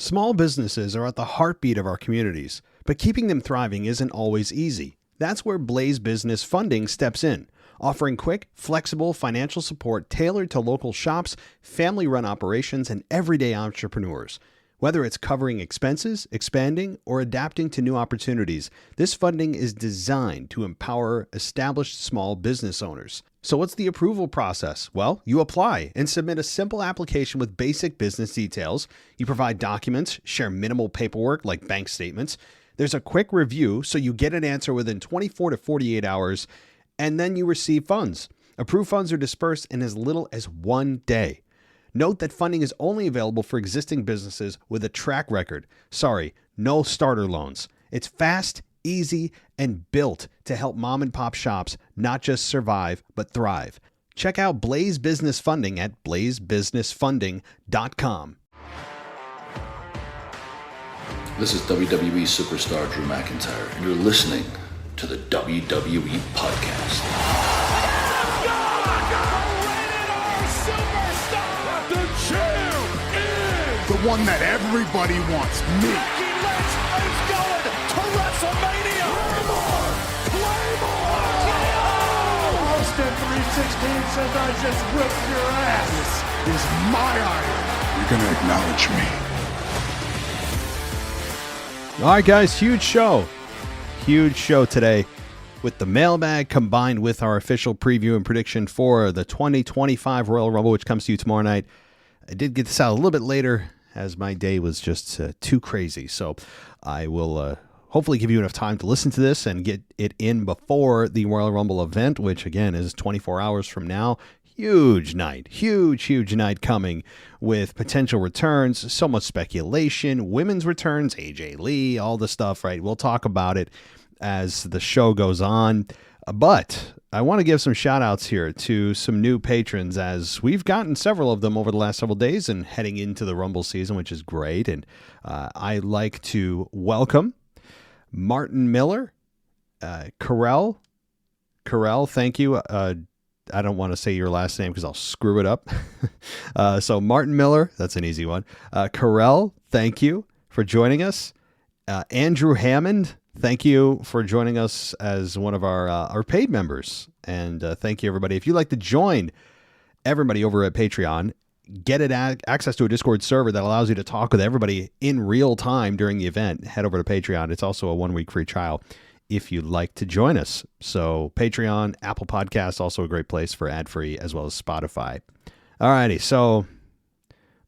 Small businesses are at the heartbeat of our communities, but keeping them thriving isn't always easy. That's where Blaze Business Funding steps in, offering quick, flexible financial support tailored to local shops, family-run operations, and everyday entrepreneurs. Whether it's covering expenses, expanding, or adapting to new opportunities, this funding is designed to empower established small business owners. So what's the approval process? Well, you apply and submit a simple application with basic business details. You provide documents, share minimal paperwork like bank statements. There's a quick review, so you get an answer within 24 to 48 hours, and then you receive funds. Approved funds are dispersed in as little as 1 day. Note that funding is only available for existing businesses with a track record. Sorry, no starter loans. It's fast, easy, and built to help mom and pop shops not just survive, but thrive. Check out Blaze Business Funding at blazebusinessfunding.com. This is WWE superstar Drew McIntyre, and you're listening to the WWE Podcast. The one that everybody wants, me. Becky Lynch is going to WrestleMania. Claymore! Austin 316 says I just whipped your ass. This is my iron. You're going to acknowledge me. All right, guys, huge show. Huge show today with the mailbag combined with our official preview and prediction for the 2025 Royal Rumble, which comes to you tomorrow night. I did get this out a little bit later as my day was just too crazy. So I will hopefully give you enough time to listen to this and get it in before the Royal Rumble event, which again is 24 hours from now. Huge night, huge night coming with potential returns, so much speculation, women's returns, AJ Lee, all the stuff, right? We'll talk about it as the show goes on. But I want to give some shout outs here to some new patrons, as we've gotten several of them over the last several days and heading into the Rumble season, which is great. And I like to welcome Martin Miller, Carell, thank you. I don't want to say your last name because I'll screw it up. So Martin Miller, that's an easy one. Carell, thank you for joining us. Andrew Hammond, thank you for joining us as one of our paid members. And thank you, everybody. If you'd like to join everybody over at Patreon, get access to a Discord server that allows you to talk with everybody in real time during the event, head over to Patreon. It's also a 1-week free trial if you'd like to join us. So Patreon, Apple Podcasts, also a great place for ad-free, as well as Spotify. All righty, so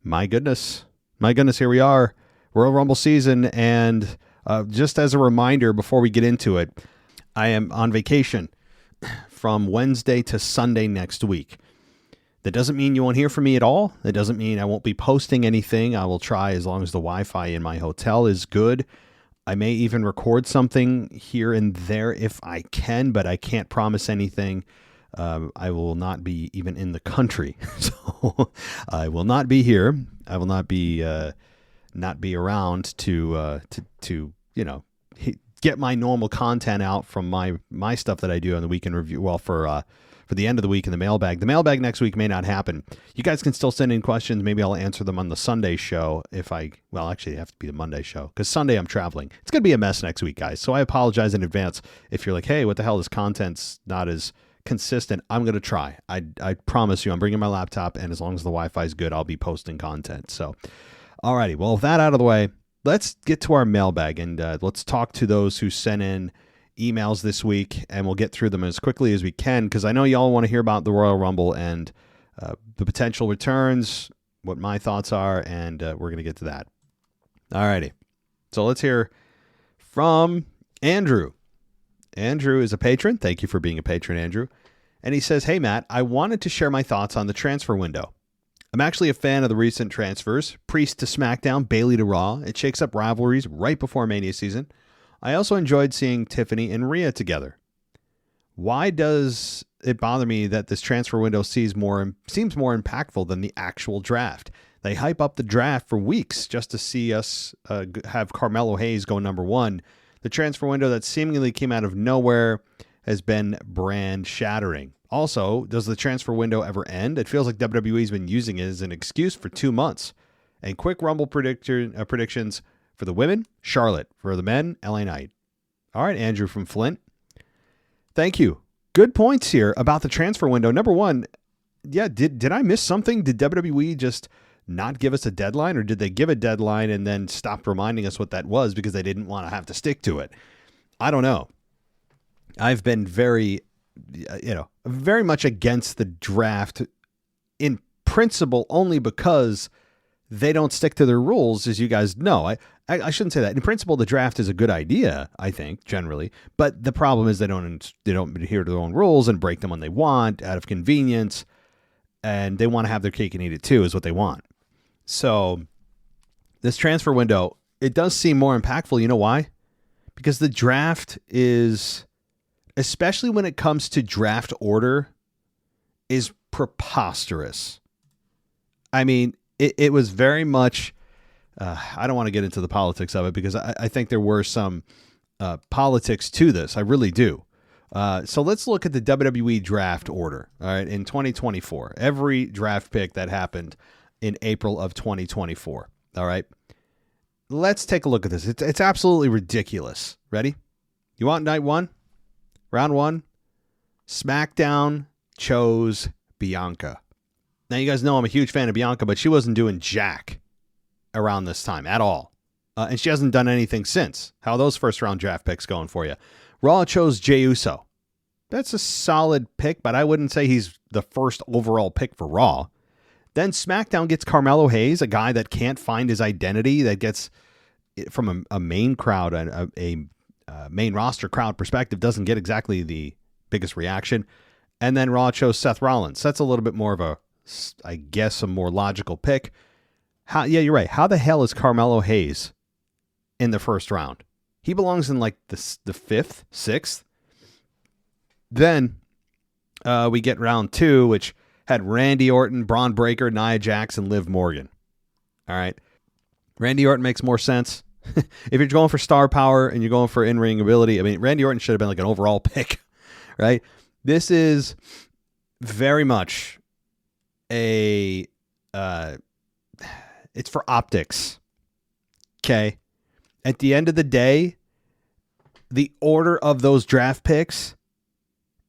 my goodness, here we are, Royal Rumble season, and just as a reminder before we get into it, I am on vacation from Wednesday to Sunday next week. That doesn't mean you won't hear from me at all. It doesn't mean I won't be posting anything. I will try as long as the Wi-Fi in my hotel is good. I may even record something here and there if I can, but I can't promise anything. I will not be even in the country, so I will not be here. I will not be around to get my normal content out from my stuff that I do on the weekend review. Well, for the end of the week in the mailbag. The mailbag next week may not happen. You guys can still send in questions. Maybe I'll answer them on the Sunday show actually it have to be the Monday show because Sunday I'm traveling. It's going to be a mess next week, guys. So I apologize in advance if you're like, hey, what the hell, this content's not as consistent. I'm going to try. I promise you, I'm bringing my laptop, and as long as the Wi-Fi is good, I'll be posting content. So, alrighty. Well, with that out of the way, let's get to our mailbag, and let's talk to those who sent in emails this week, and we'll get through them as quickly as we can, because I know y'all want to hear about the Royal Rumble and the potential returns, what my thoughts are, and we're going to get to that. Alrighty. So let's hear from Andrew. Andrew is a patron. Thank you for being a patron, Andrew. And he says, hey, Matt, I wanted to share my thoughts on the transfer window. I'm actually a fan of the recent transfers. Priest to SmackDown, Bayley to Raw. It shakes up rivalries right before Mania season. I also enjoyed seeing Tiffany and Rhea together. Why does it bother me that this transfer window seems more impactful than the actual draft? They hype up the draft for weeks just to see us have Carmelo Hayes go number one. The transfer window that seemingly came out of nowhere has been brand shattering. Also, does the transfer window ever end? It feels like WWE's been using it as an excuse for 2 months. And quick Rumble predictions for the women, Charlotte. For the men, LA Knight. All right, Andrew from Flint. Thank you. Good points here about the transfer window. Number one, yeah, did I miss something? Did WWE just not give us a deadline, or did they give a deadline and then stop reminding us what that was because they didn't want to have to stick to it? I don't know. I've been very much against the draft in principle only because they don't stick to their rules, as you guys know. I shouldn't say that. In principle, the draft is a good idea, I think, generally. But the problem is they don't adhere to their own rules and break them when they want out of convenience. And they want to have their cake and eat it too, is what they want. So this transfer window, it does seem more impactful. You know why? Because the draft is, especially when it comes to draft order, is preposterous. I mean, it was very much, I don't want to get into the politics of it because I think there were some politics to this. I really do. So let's look at the WWE draft order. All right, in 2024, every draft pick that happened in April of 2024. All right, let's take a look at this. It's absolutely ridiculous. Ready? You want night one? Round one? SmackDown chose Bianca. Now, you guys know I'm a huge fan of Bianca, but she wasn't doing jack around this time at all. And she hasn't done anything since. How are those first-round draft picks going for you? Raw chose Jey Uso. That's a solid pick, but I wouldn't say he's the first overall pick for Raw. Then SmackDown gets Carmelo Hayes, a guy that can't find his identity, that gets, from a main crowd, a main roster crowd perspective, doesn't get exactly the biggest reaction. And then Raw chose Seth Rollins. That's a little bit more of a, I guess, a more logical pick. Yeah, you're right. How the hell is Carmelo Hayes in the first round? He belongs in like the fifth, sixth. Then we get round two, which had Randy Orton, Braun Breaker, Nia Jax, and Liv Morgan. All right. Randy Orton makes more sense. If you're going for star power and you're going for in-ring ability, I mean, Randy Orton should have been like an overall pick, right? This is very much it's for optics. Okay. At the end of the day, the order of those draft picks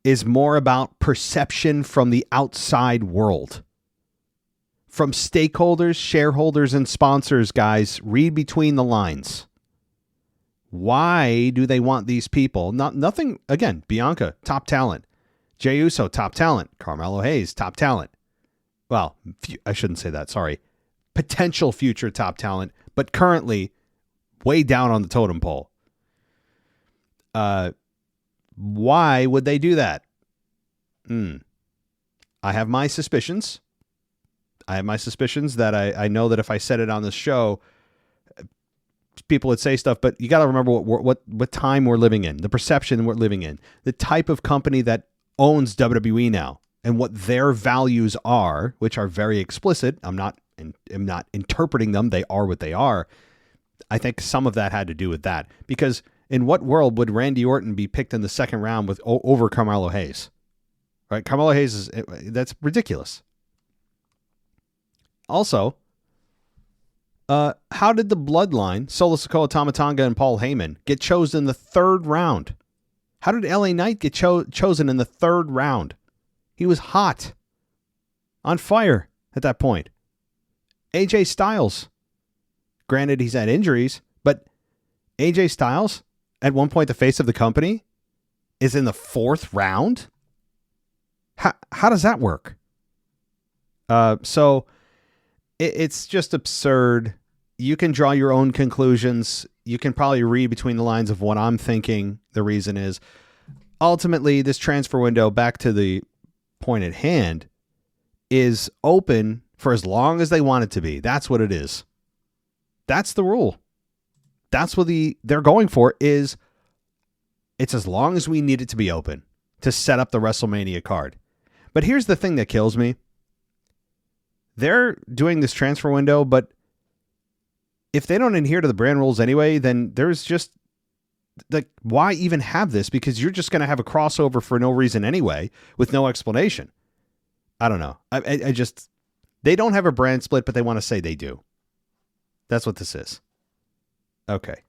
is more about perception from the outside world. From stakeholders, shareholders, and sponsors, guys, read between the lines. Why do they want these people? Nothing, again, Bianca, top talent. Jey Uso, top talent. Carmelo Hayes, top talent. Well, I shouldn't say that, sorry. Potential future top talent, but currently way down on the totem pole. Why would they do that? I have my suspicions. That I know that if I said it on this show, people would say stuff, but you got to remember what time we're living in, the perception we're living in, the type of company that owns WWE now, and what their values are, which are very explicit. I'm not interpreting them. They are what they are. I think some of that had to do with that, because in what world would Randy Orton be picked in the second round over Carmelo Hayes? Right? Carmelo Hayes that's ridiculous. Also, how did the Bloodline, Solo Sikoa, Tama Tonga, and Paul Heyman get chosen in the third round? How did LA Knight get chosen in the third round? He was hot, on fire at that point. AJ Styles, granted he's had injuries, but AJ Styles, at one point the face of the company, is in the fourth round? How does that work? So it's just absurd. You can draw your own conclusions. You can probably read between the lines of what I'm thinking the reason is. Ultimately, this transfer window, back to the point at hand, is open for as long as they want it to be. That's what it is. That's the rule. That's what they're going for, is it's as long as we need it to be open to set up the WrestleMania card. But here's the thing that kills me. They're doing this transfer window, but if they don't adhere to the brand rules anyway, then there's just, like, why even have this? Because you're just going to have a crossover for no reason anyway, with no explanation. I don't know. I just, they don't have a brand split, but they want to say they do. That's what this is. Okay.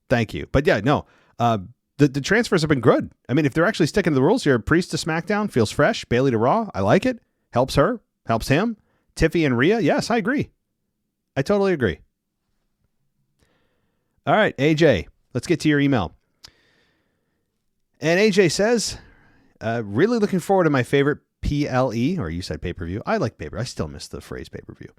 Thank you. But yeah, no. The transfers have been good. I mean, if they're actually sticking to the rules here, Priest to SmackDown feels fresh. Bailey to Raw. I like it. Helps her. Helps him. Tiffy and Rhea. Yes, I agree. I totally agree. All right, AJ, let's get to your email. And AJ says, really looking forward to my favorite PLE, or you said pay-per-view. I like pay-per-view. I still miss the phrase pay-per-view.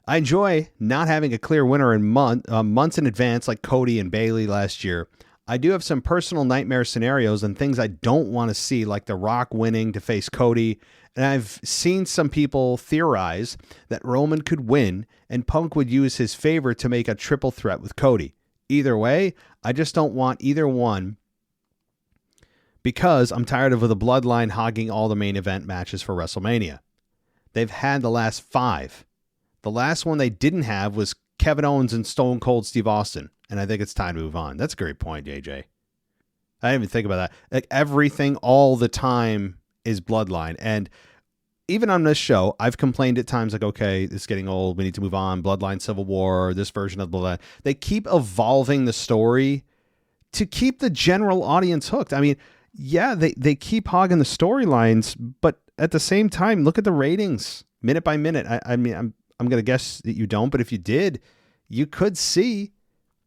I enjoy not having a clear winner in months in advance like Cody and Bailey last year. I do have some personal nightmare scenarios and things I don't want to see, like The Rock winning to face Cody. And I've seen some people theorize that Roman could win and Punk would use his favor to make a triple threat with Cody. Either way, I just don't want either one because I'm tired of the Bloodline hogging all the main event matches for WrestleMania. They've had the last 5. The last one they didn't have was Kevin Owens and Stone Cold Steve Austin. And I think it's time to move on. That's a great point, AJ. I didn't even think about that. Like everything all the time is Bloodline. And even on this show, I've complained at times like, okay, it's getting old. We need to move on. Bloodline Civil War, this version of Bloodline. They keep evolving the story to keep the general audience hooked. I mean, yeah, they keep hogging the storylines, but at the same time, look at the ratings minute by minute. I mean, I'm going to guess that you don't, but if you did, you could see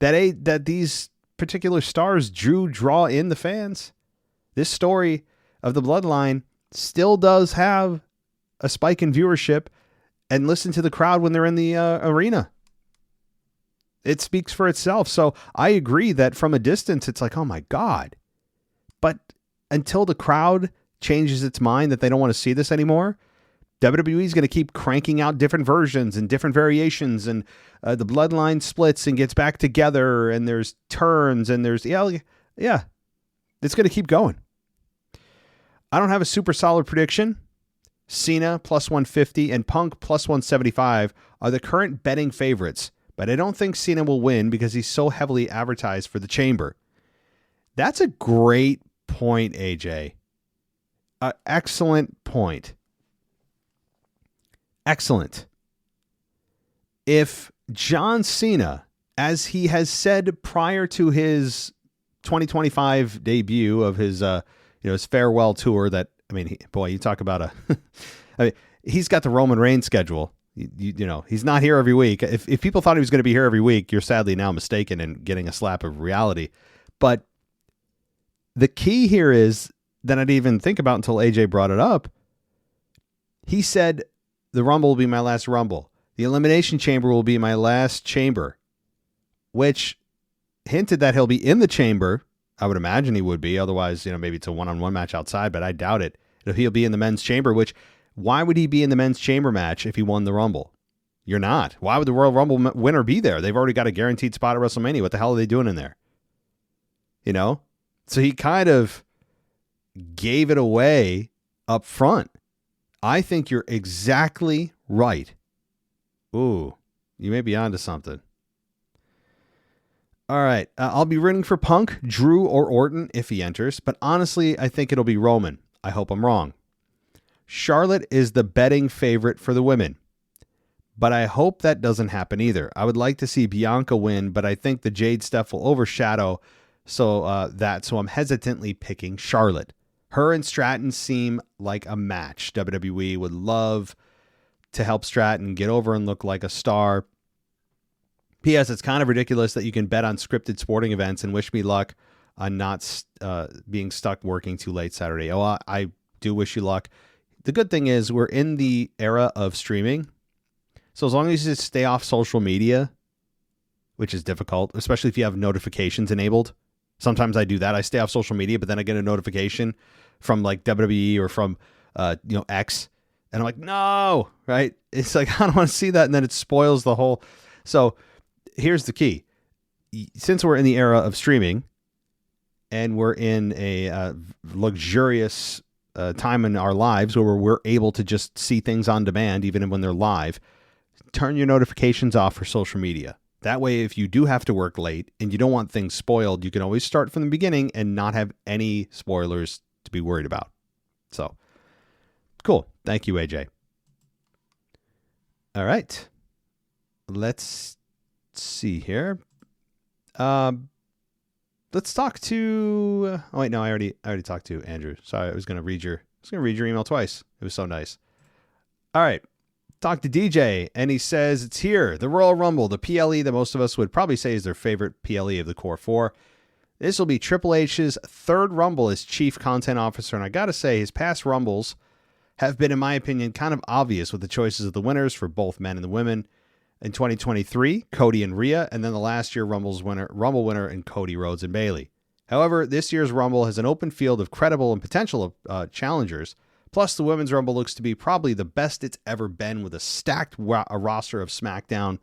that these particular stars draw in the fans. This story of the Bloodline still does have a spike in viewership, and listen to the crowd when they're in the arena. It speaks for itself. So I agree that from a distance, it's like, oh my God. But until the crowd changes its mind that they don't want to see this anymore, WWE is going to keep cranking out different versions and different variations, and the Bloodline splits and gets back together, and there's turns, and there's, yeah, it's going to keep going. I don't have a super solid prediction. Cena plus 150 and Punk plus 175 are the current betting favorites, but I don't think Cena will win because he's so heavily advertised for the Chamber. That's a great point, AJ. Excellent point. Excellent. If John Cena, as he has said prior to his 2025 debut of his his farewell tour, that, I mean, you talk about I mean, he's got the Roman Reigns schedule. You know, he's not here every week. If people thought he was going to be here every week, you're sadly now mistaken and getting a slap of reality. But the key here is that I didn't even think about until AJ brought it up. He said, the Rumble will be my last Rumble. The Elimination Chamber will be my last Chamber, which hinted that he'll be in the Chamber. I would imagine he would be. Otherwise, maybe it's a one-on-one match outside, but I doubt it. He'll be in the Men's Chamber, which, why would he be in the Men's Chamber match if he won the Rumble? You're not. Why would the Royal Rumble winner be there? They've already got a guaranteed spot at WrestleMania. What the hell are they doing in there? So he kind of gave it away up front. I think you're exactly right. Ooh, you may be onto something. All right. I'll be rooting for Punk, Drew, or Orton if he enters, but honestly, I think it'll be Roman. I hope I'm wrong. Charlotte is the betting favorite for the women, but I hope that doesn't happen either. I would like to see Bianca win, but I think the Jade stuff will overshadow so I'm hesitantly picking Charlotte. Her and Stratton seem like a match. WWE would love to help Stratton get over and look like a star. P.S. It's kind of ridiculous that you can bet on scripted sporting events, and wish me luck on not being stuck working too late Saturday. Oh, I do wish you luck. The good thing is we're in the era of streaming. So as long as you stay off social media, which is difficult, especially if you have notifications enabled. Sometimes I do that. I stay off social media, but then I get a notification from like WWE or from X, and I'm like, no, right? It's like, I don't want to see that, and then it spoils the whole. So here's the key. Since we're in the era of streaming and we're in a luxurious time in our lives where we're able to just see things on demand, even when they're live, turn your notifications off for social media. That way, if you do have to work late and you don't want things spoiled, you can always start from the beginning and not have any spoilers to be worried about. So, cool. Thank you, AJ. All right. Let's let's see here. Let's talk to. Oh wait, no, I already talked to Andrew. Sorry, I was gonna read your email twice. It was so nice. All right, talk to DJ, and he says it's here. The Royal Rumble, the PLE that most of us would probably say is their favorite PLE of the core four. This will be Triple H's third Rumble as Chief Content Officer, and I gotta say his past Rumbles have been, in my opinion, kind of obvious with the choices of the winners for both men and the women. In 2023, Cody and Rhea, and then the last year Rumble winner in Cody Rhodes and Bayley. However, this year's Rumble has an open field of credible and potential challengers. Plus, the Women's Rumble looks to be probably the best it's ever been, with a stacked roster of SmackDown,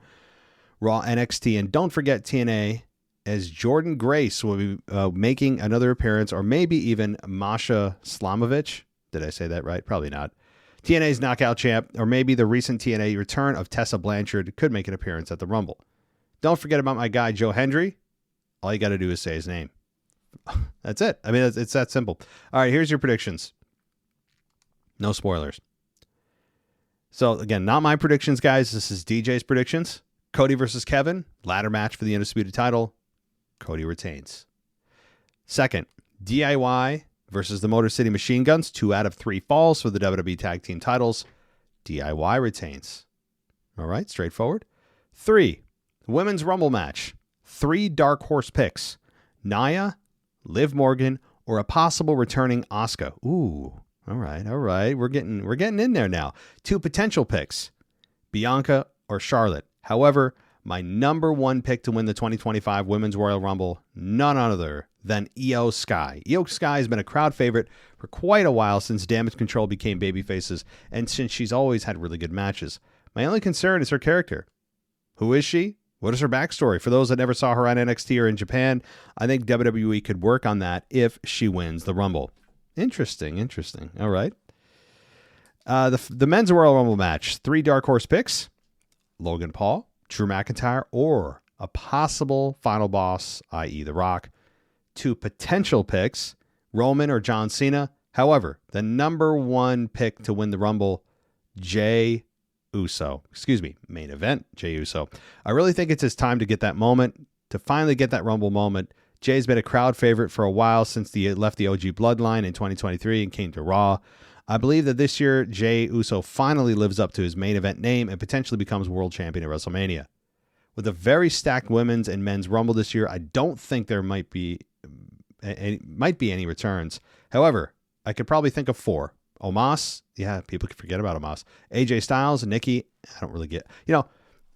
Raw, NXT, and don't forget TNA, as Jordan Grace will be making another appearance, or maybe even Masha Slamovich. Did I say that right? Probably not. TNA's knockout champ, or maybe the recent TNA return of Tessa Blanchard, could make an appearance at the Rumble. Don't forget about my guy, Joe Hendry. All you got to do is say his name. That's it. I mean, it's that simple. All right, here's your predictions. No spoilers. So, again, not my predictions, guys. This is DJ's predictions. Cody versus Kevin, ladder match for the Undisputed title. Cody retains. Second, DIY versus the Motor City Machine Guns, 2 out of 3 falls for the WWE Tag Team titles. DIY retains. All right, straightforward. 3, Women's Rumble match. 3 dark horse picks. Nia, Liv Morgan, or a possible returning Asuka. Ooh, all right. We're getting in there now. 2 potential picks. Bianca or Charlotte. However, my number 1 pick to win the 2025 Women's Royal Rumble, none other than Io Sky. Io Sky has been a crowd favorite for quite a while since Damage Control became babyfaces, and since she's always had really good matches. My only concern is her character. Who is she? What is her backstory? For those that never saw her on NXT or in Japan, I think WWE could work on that if she wins the Rumble. Interesting. All right. The Men's Royal Rumble match. 3 dark horse picks. Logan Paul, Drew McIntyre, or a possible final boss, i.e. The Rock. 2 potential picks, Roman or John Cena. However, the number 1 pick to win the Rumble, Jey Uso. Main event, Jey Uso. I really think it's his time to get that moment, to finally get that Rumble moment. Jay's been a crowd favorite for a while since he left the OG Bloodline in 2023 and came to Raw. I believe that this year, Jey Uso finally lives up to his main event name and potentially becomes world champion at WrestleMania. With a very stacked women's and men's Rumble this year, I don't think there might be any returns. However, I could probably think of 4. Omos, yeah, people can forget about Omos. AJ Styles, Nikki, I don't really get. Let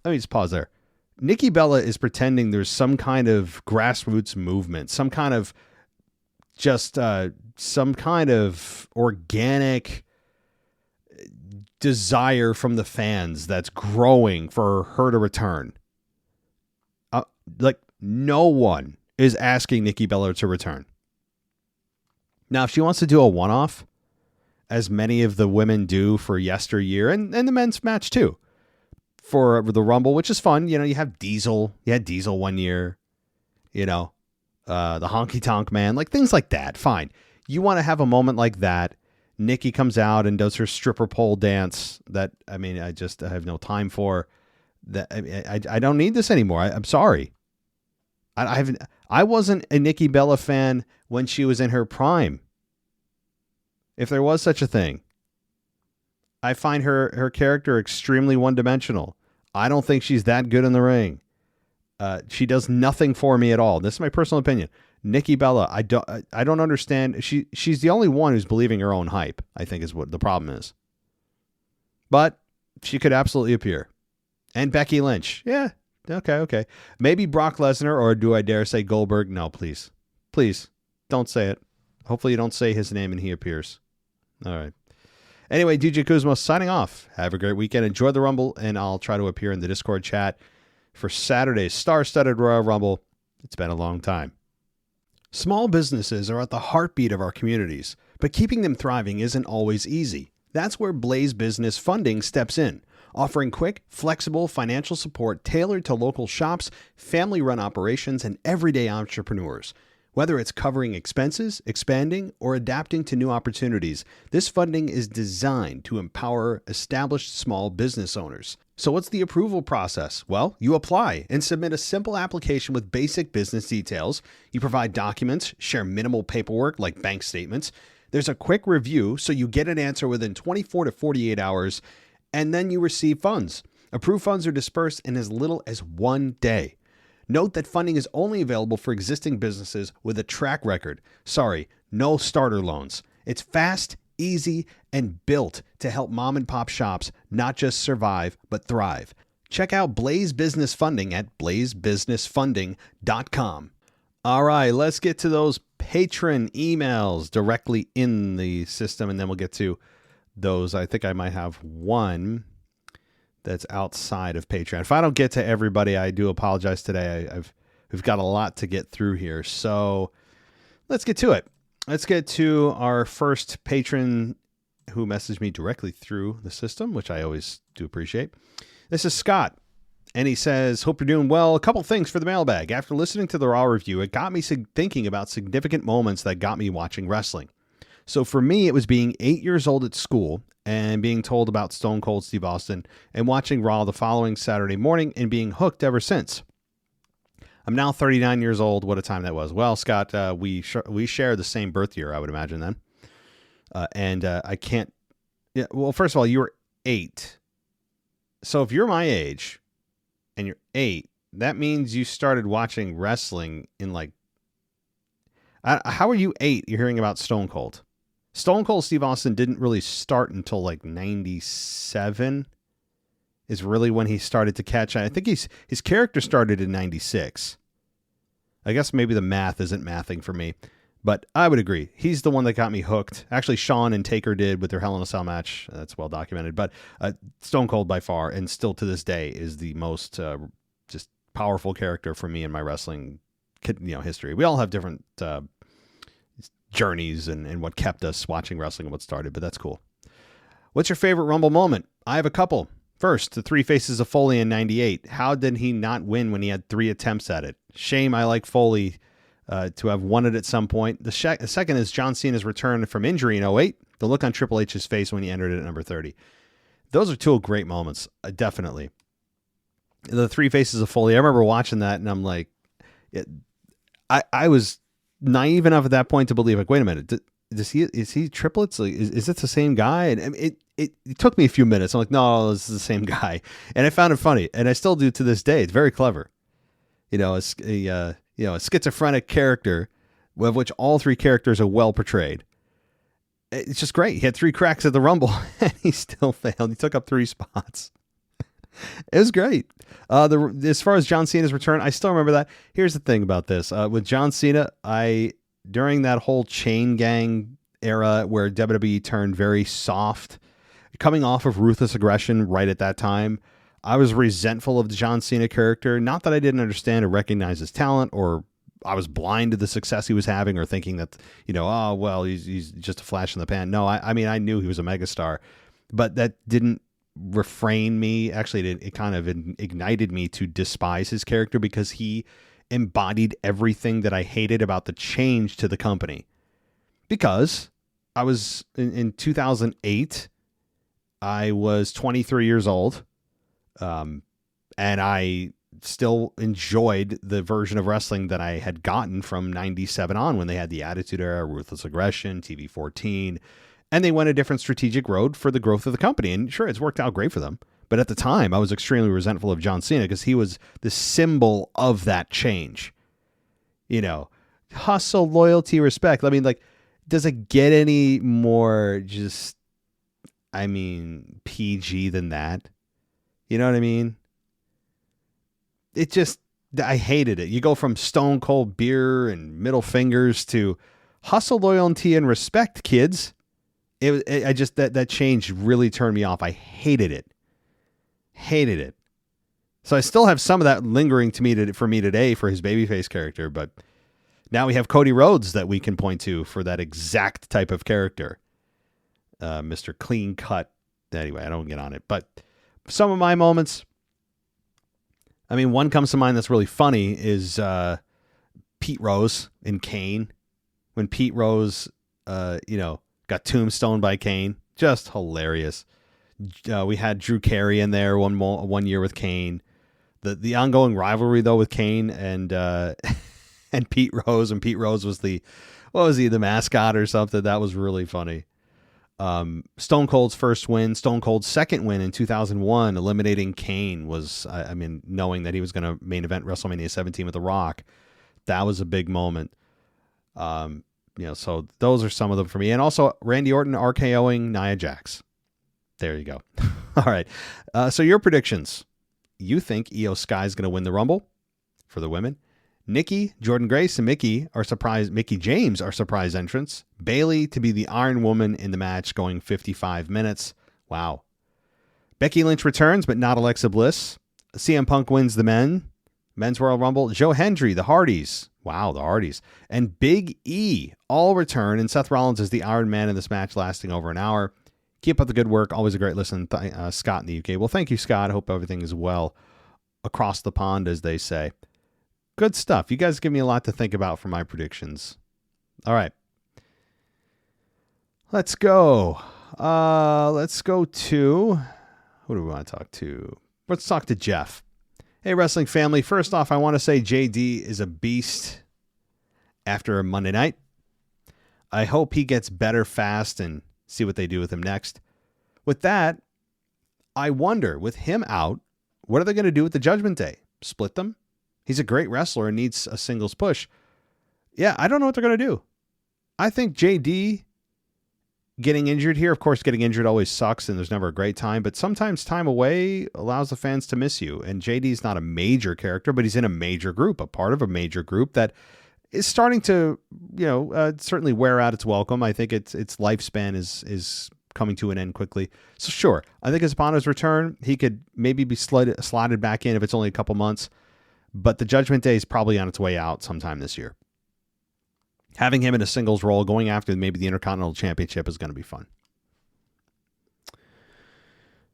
me just pause there. Nikki Bella is pretending there's some kind of grassroots movement, some kind of organic desire from the fans that's growing for her to return. No one is asking Nikki Bella to return. Now, if she wants to do a one-off, as many of the women do for yesteryear, and the men's match too, for the Rumble, which is fun. You have Diesel. You had Diesel one year. The Honky Tonk Man, things like that. Fine. You want to have a moment like that. Nikki comes out and does her stripper pole dance that, I have no time for. That I don't need this anymore. I'm sorry. I wasn't a Nikki Bella fan when she was in her prime. If there was such a thing. I find her character extremely one-dimensional. I don't think she's that good in the ring. She does nothing for me at all. This is my personal opinion. Nikki Bella, I don't understand. She's the only one who's believing her own hype, I think is what the problem is. But she could absolutely appear. And Becky Lynch. Yeah. Okay. Maybe Brock Lesnar, or do I dare say Goldberg? No, please. Please, don't say it. Hopefully you don't say his name and he appears. All right. Anyway, DJ Kuzma signing off. Have a great weekend. Enjoy the Rumble, and I'll try to appear in the Discord chat for Saturday's star-studded Royal Rumble. It's been a long time. Small businesses are at the heartbeat of our communities, but keeping them thriving isn't always easy. That's where Blaze Business Funding steps in, offering quick, flexible financial support tailored to local shops, family-run operations, and everyday entrepreneurs. Whether it's covering expenses, expanding, or adapting to new opportunities, this funding is designed to empower established small business owners. So what's the approval process? Well, you apply and submit a simple application with basic business details. You provide documents, share minimal paperwork like bank statements. There's a quick review, so you get an answer within 24 to 48 hours, and then you receive funds. Approved funds are dispersed in as little as 1 day. Note that funding is only available for existing businesses with a track record. Sorry, no starter loans. It's fast, easy, and built to help mom and pop shops not just survive, but thrive. Check out Blaze Business Funding at blazebusinessfunding.com. All right, let's get to those patron emails directly in the system, and then we'll get to those. I think I might have one that's outside of Patreon. If I don't get to everybody, I do apologize today. We've got a lot to get through here, so let's get to it. Let's get to our first patron who messaged me directly through the system, which I always do appreciate. This is Scott, and he says, hope you're doing well. A couple things for the mailbag. After listening to the Raw review, it got me thinking about significant moments that got me watching wrestling. So for me, it was being 8 years old at school and being told about Stone Cold Steve Austin and watching Raw the following Saturday morning and being hooked ever since. I'm now 39 years old. What a time that was. Well, Scott, we share the same birth year, I would imagine then. I can't. Yeah. Well, first of all, you were 8. So if you're my age and you're 8, that means you started watching wrestling in like. How are you 8? You're hearing about Stone Cold. Stone Cold Steve Austin didn't really start until like 97. Is really when he started to catch. I think his character started in 96. I guess maybe the math isn't mathing for me, but I would agree. He's the one that got me hooked. Actually, Shawn and Taker did with their Hell in a Cell match. That's well documented, but Stone Cold by far, and still to this day, is the most just powerful character for me in my wrestling history. We all have different journeys and what kept us watching wrestling and what started, but that's cool. What's your favorite Rumble moment? I have a couple. First, the Three Faces of Foley in 98. How did he not win when he had 3 attempts at it? Shame. I like Foley to have won it at some point. The second is John Cena's return from injury in 08. The look on Triple H's face when he entered it at number 30. Those are 2 great moments, definitely. The Three Faces of Foley, I remember watching that, and I'm like, I was naive enough at that point to believe, like, wait a minute, is he triplets? Like, is it the same guy? And it took me a few minutes. I'm like, no, this is the same guy. And I found it funny, and I still do to this day. It's very clever. A schizophrenic character, of which all 3 characters are well portrayed. It's just great. He had 3 cracks at the Rumble, and he still failed. He took up 3 spots. It was great. As far as John Cena's return, I still remember that. Here's the thing about this. With John Cena, during that whole chain gang era where WWE turned very soft, coming off of Ruthless Aggression right at that time, I was resentful of the John Cena character. Not that I didn't understand or recognize his talent, or I was blind to the success he was having, or thinking that, oh, well, he's just a flash in the pan. No, I mean, I knew he was a megastar, but that didn't refrain me. Actually, it kind of ignited me to despise his character, because he embodied everything that I hated about the change to the company. Because I was in 2008, I was 23 years old, and I still enjoyed the version of wrestling that I had gotten from 97 on, when they had the Attitude Era, Ruthless Aggression, TV 14, and they went a different strategic road for the growth of the company. And sure, it's worked out great for them. But at the time, I was extremely resentful of John Cena, because he was the symbol of that change. Hustle, loyalty, respect. I mean, like, does it get any more PG than that? You know what I mean? I hated it. You go from Stone Cold beer and middle fingers to hustle, loyalty, and respect, kids. That change really turned me off. I hated it. So I still have some of that lingering for me today for his babyface character, but now we have Cody Rhodes that we can point to for that exact type of character. Mr. Clean Cut. Anyway, I don't get on it, but some of my moments, one comes to mind that's really funny is Pete Rose in Kane. When Pete Rose, got tombstoned by Kane. Just hilarious. We had Drew Carey in there one year with Kane. The ongoing rivalry though with Kane and and Pete Rose, and Pete Rose was the mascot or something. That was really funny. Stone Cold's first win, Stone Cold's second win in 2001, eliminating Kane, was, I mean, knowing that he was going to main event WrestleMania 17 with The Rock. That was a big moment. So those are some of them for me. And also Randy Orton RKOing Nia Jax. There you go. All right. So your predictions. You think Io Sky is going to win the Rumble for the women. Nikki, Jordynne Grace, and Mickie James are surprise entrants. Bayley to be the Iron Woman in the match, going 55 minutes. Wow. Becky Lynch returns, but not Alexa Bliss. CM Punk wins the men's Royal Rumble. Joe Hendry, the Hardys. Wow, the Hardys. And Big E all return, and Seth Rollins is the Iron Man in this match, lasting over an hour. Keep up the good work. Always a great listen. Scott in the UK. Well, thank you, Scott. I hope everything is well across the pond, as they say. Good stuff. You guys give me a lot to think about for my predictions. All right. Let's go. Let's go to... Who do we want to talk to? Let's talk to Jeff. Hey, wrestling family. First off, I want to say JD is a beast after a Monday night. I hope he gets better fast and see what they do with him next. With that, I wonder, with him out, what are they going to do with the Judgment Day? Split them? He's a great wrestler and needs a singles push. Yeah, I don't know what they're going to do. I think JD getting injured here, of course, getting injured always sucks and there's never a great time, but sometimes time away allows the fans to miss you. And JD's not a major character, but he's in a major group, a part of a major group that is starting to, certainly wear out its welcome. I think its lifespan is coming to an end quickly. So sure, I think upon his return, he could maybe be slotted back in if it's only a couple months. But the Judgment Day is probably on its way out sometime this year. Having him in a singles role, going after maybe the Intercontinental Championship, is going to be fun.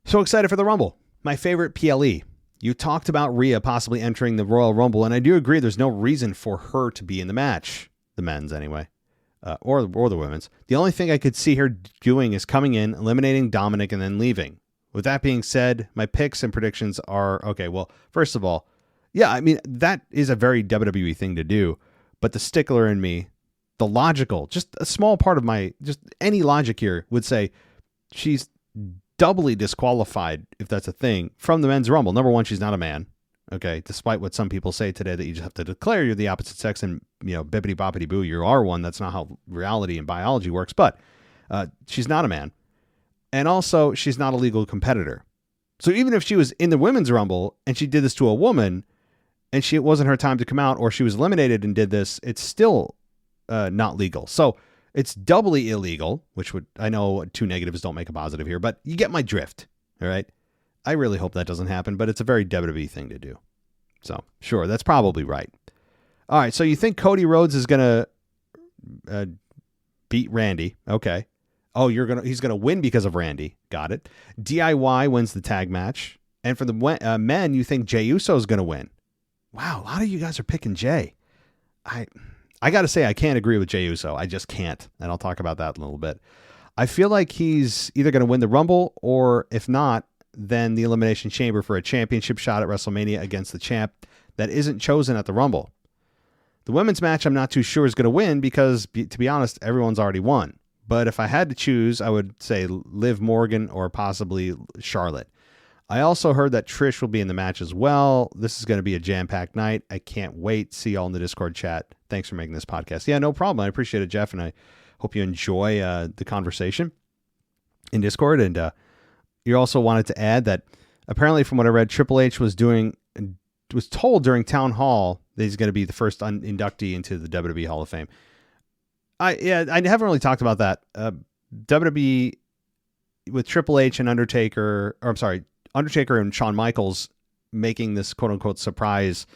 So excited for the Rumble. My favorite PLE. You talked about Rhea possibly entering the Royal Rumble, and I do agree there's no reason for her to be in the match. The men's, anyway. Or the women's. The only thing I could see her doing is coming in, eliminating Dominic, and then leaving. With that being said, my picks and predictions are... Okay, well, first of all, yeah, I mean, that is a very WWE thing to do, but the stickler in me, the logical, just a small part of just any logic here would say she's doubly disqualified, if that's a thing, from the men's Rumble. Number one, she's not a man, okay, despite what some people say today that you just have to declare you're the opposite sex and, bippity boppity boo, you are one. That's not how reality and biology works, but she's not a man. And also, she's not a legal competitor. So even if she was in the women's Rumble and she did this to a woman, and it wasn't her time to come out, or she was eliminated and did this, it's still not legal. So it's doubly illegal, which I know two negatives don't make a positive here, but you get my drift. All right. I really hope that doesn't happen, but it's a very WWE thing to do. So sure, that's probably right. All right. So you think Cody Rhodes is going to beat Randy? Okay. Oh, he's going to win because of Randy. Got it. DIY wins the tag match. And for the men, you think Jey Uso is going to win. Wow, a lot of you guys are picking Jey. I got to say, I can't agree with Jey Uso. I just can't. And I'll talk about that in a little bit. I feel like he's either going to win the Rumble, or if not, then the Elimination Chamber for a championship shot at WrestleMania against the champ that isn't chosen at the Rumble. The women's match I'm not too sure is going to win because, to be honest, everyone's already won. But if I had to choose, I would say Liv Morgan or possibly Charlotte. I also heard that Trish will be in the match as well. This is going to be a jam-packed night. I can't wait. See y'all in the Discord chat. Thanks for making this podcast. Yeah, no problem. I appreciate it, Jeff, and I hope you enjoy the conversation in Discord. And you also wanted to add that apparently, from what I read, Triple H was told during Town Hall that he's going to be the first inductee into the WWE Hall of Fame. I haven't really talked about that. WWE with Triple H and Undertaker and Shawn Michaels making this quote-unquote surprise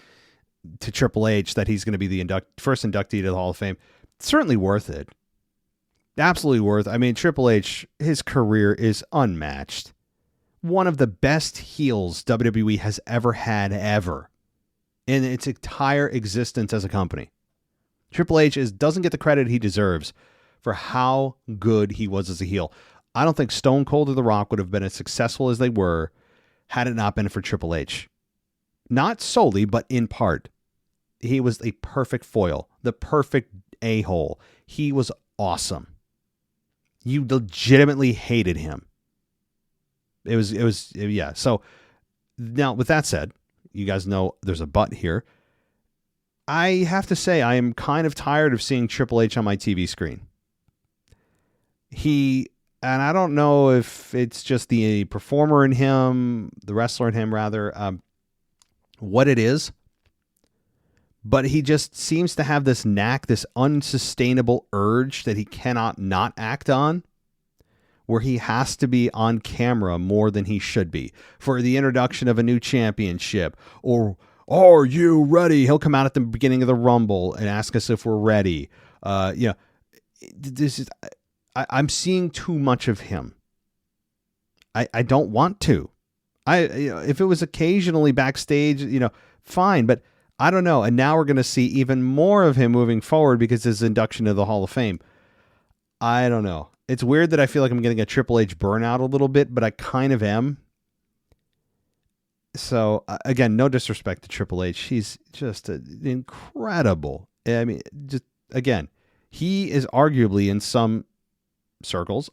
to Triple H that he's going to be the first inductee to the Hall of Fame. Certainly worth it. Absolutely worth it. I mean, Triple H, his career is unmatched. One of the best heels WWE has ever had, ever, in its entire existence as a company. Triple H doesn't get the credit he deserves for how good he was as a heel. I don't think Stone Cold or The Rock would have been as successful as they were had it not been for Triple H. Not solely, but in part. He was a perfect foil, the perfect a-hole. He was awesome. You legitimately hated him. It was, yeah. So now with that said, you guys know there's a but here. I have to say, I am kind of tired of seeing Triple H on my TV screen. And I don't know if it's just the performer in him, the wrestler in him rather, what it is, but he just seems to have this knack, this unsustainable urge that he cannot not act on, where he has to be on camera more than he should be for the introduction of a new championship, or are you ready? He'll come out at the beginning of the Rumble and ask us if we're ready. This is, I'm seeing too much of him. I don't want to. If it was occasionally backstage, fine, but I don't know. And now we're going to see even more of him moving forward because his induction to the Hall of Fame. I don't know. It's weird that I feel like I'm getting a Triple H burnout a little bit, but I kind of am. So again, no disrespect to Triple H. He's just incredible. I mean, just again, he is arguably in some circles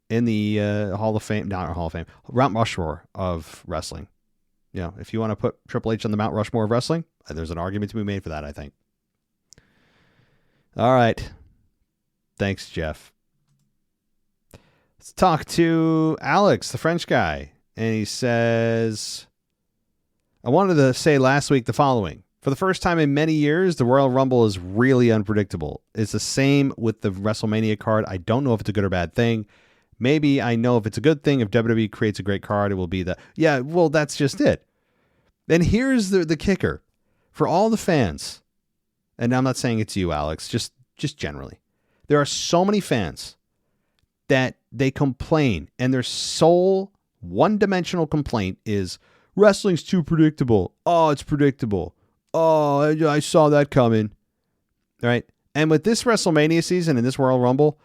in the Hall of Fame, not Hall of Fame, Mount Rushmore of wrestling. If you want to put Triple H on the Mount Rushmore of wrestling, there's an argument to be made for that, I think. All right. Thanks, Jeff. Let's talk to Alex, the French guy. And he says, I wanted to say last week the following. For the first time in many years, the Royal Rumble is really unpredictable. It's the same with the WrestleMania card. I don't know if it's a good or bad thing. Maybe I know if it's a good thing. If WWE creates a great card, it will be that's just it. Then here's the kicker. For all the fans, and I'm not saying it's you, Alex, just generally, there are so many fans that they complain, and their sole one-dimensional complaint is wrestling's too predictable. Oh, it's predictable. Oh, I saw that coming. All right. And with this WrestleMania season and this Royal Rumble,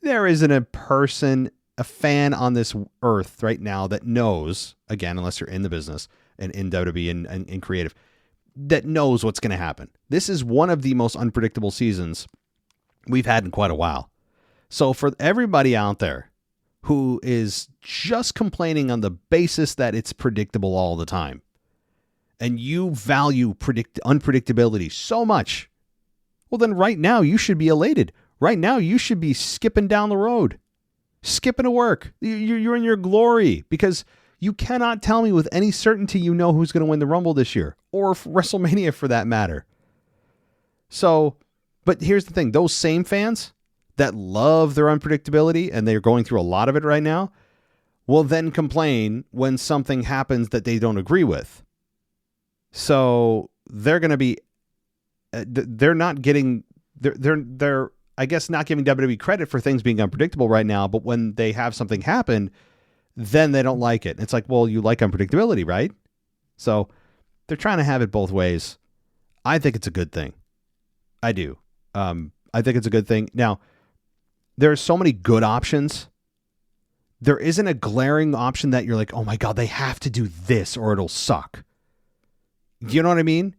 there isn't a fan on this earth right now that knows, again, unless you're in the business and in WWE and in creative, that knows what's going to happen. This is one of the most unpredictable seasons we've had in quite a while. So for everybody out there who is just complaining on the basis that it's predictable all the time, and you value unpredictability so much, well, then right now you should be elated. Right now you should be skipping down the road, skipping to work. You're in your glory because you cannot tell me with any certainty who's going to win the Rumble this year or WrestleMania for that matter. So, but here's the thing. Those same fans that love their unpredictability, and they're going through a lot of it right now, will then complain when something happens that they don't agree with. So they're going to be, they're not giving WWE credit for things being unpredictable right now, but when they have something happen, then they don't like it. It's like, well, you like unpredictability, right? So they're trying to have it both ways. I think it's a good thing. I do. I think it's a good thing. Now, there are so many good options. There isn't a glaring option that you're like, oh my God, they have to do this or it'll suck. You know what I mean?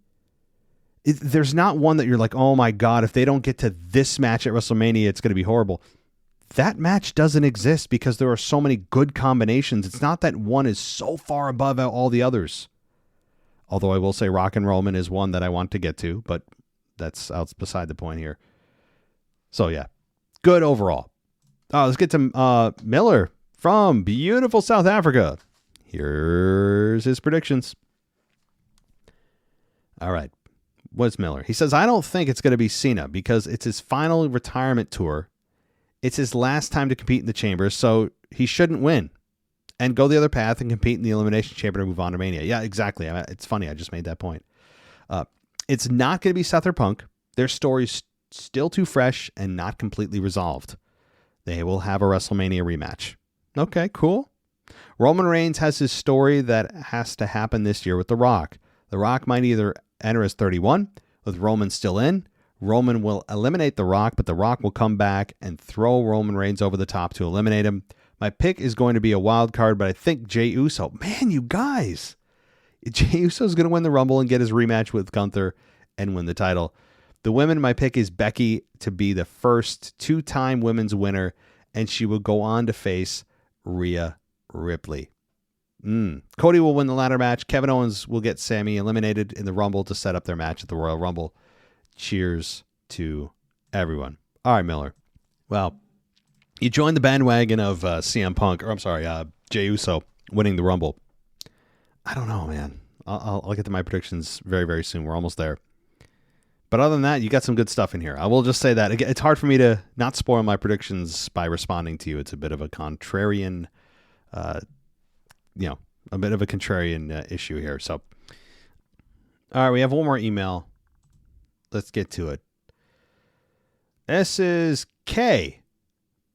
There's not one that you're like, oh my God, if they don't get to this match at WrestleMania, it's going to be horrible. That match doesn't exist because there are so many good combinations. It's not that one is so far above all the others. Although I will say Rock and Roman is one that I want to get to, but that's beside the point here. So yeah, good overall. Let's get to Miller from beautiful South Africa. Here's his predictions. All right. What's Miller? He says, I don't think it's going to be Cena because it's his final retirement tour. It's his last time to compete in the Chambers, so he shouldn't win and go the other path and compete in the Elimination Chamber to move on to Mania. Yeah, exactly. It's funny. I just made that point. It's not going to be Seth or Punk. Their story's still too fresh and not completely resolved. They will have a WrestleMania rematch. Okay, cool. Roman Reigns has his story that has to happen this year with The Rock. The Rock might either enter as 31, with Roman still in. Roman will eliminate The Rock, but The Rock will come back and throw Roman Reigns over the top to eliminate him. My pick is going to be a wild card, but I think Jey Uso. Man, you guys. Jey Uso is going to win the Rumble and get his rematch with Gunther and win the title. The women, my pick is Becky to be the first 2-time women's winner, and she will go on to face Rhea Ripley. Cody will win the ladder match. Kevin Owens will get Sami eliminated in the Rumble to set up their match at the Royal Rumble. Cheers to everyone. All right, Miller. Well, you joined the bandwagon of CM Punk, Jey Uso winning the Rumble. I don't know, man. I'll get to my predictions very, very soon. We're almost there. But other than that, you got some good stuff in here. I will just say that. It's hard for me to not spoil my predictions by responding to you. It's a bit of a contrarian, a bit of a contrarian issue here. So, all right, we have one more email. Let's get to it. This is K.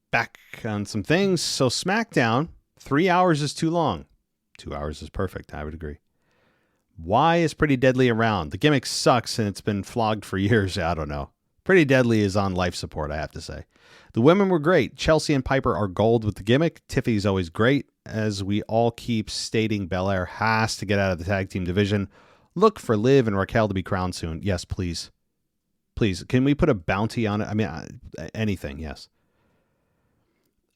Back on some things. So SmackDown, 3 hours is too long. 2 hours is perfect. I would agree. Why is Pretty Deadly around? The gimmick sucks and it's been flogged for years. I don't know. Pretty Deadly is on life support, I have to say. The women were great. Chelsea and Piper are gold with the gimmick. Tiffany's always great. As we all keep stating, Belair has to get out of the tag team division. Look for Liv and Raquel to be crowned soon. Yes, please. Please. Can we put a bounty on it? I mean, anything. Yes.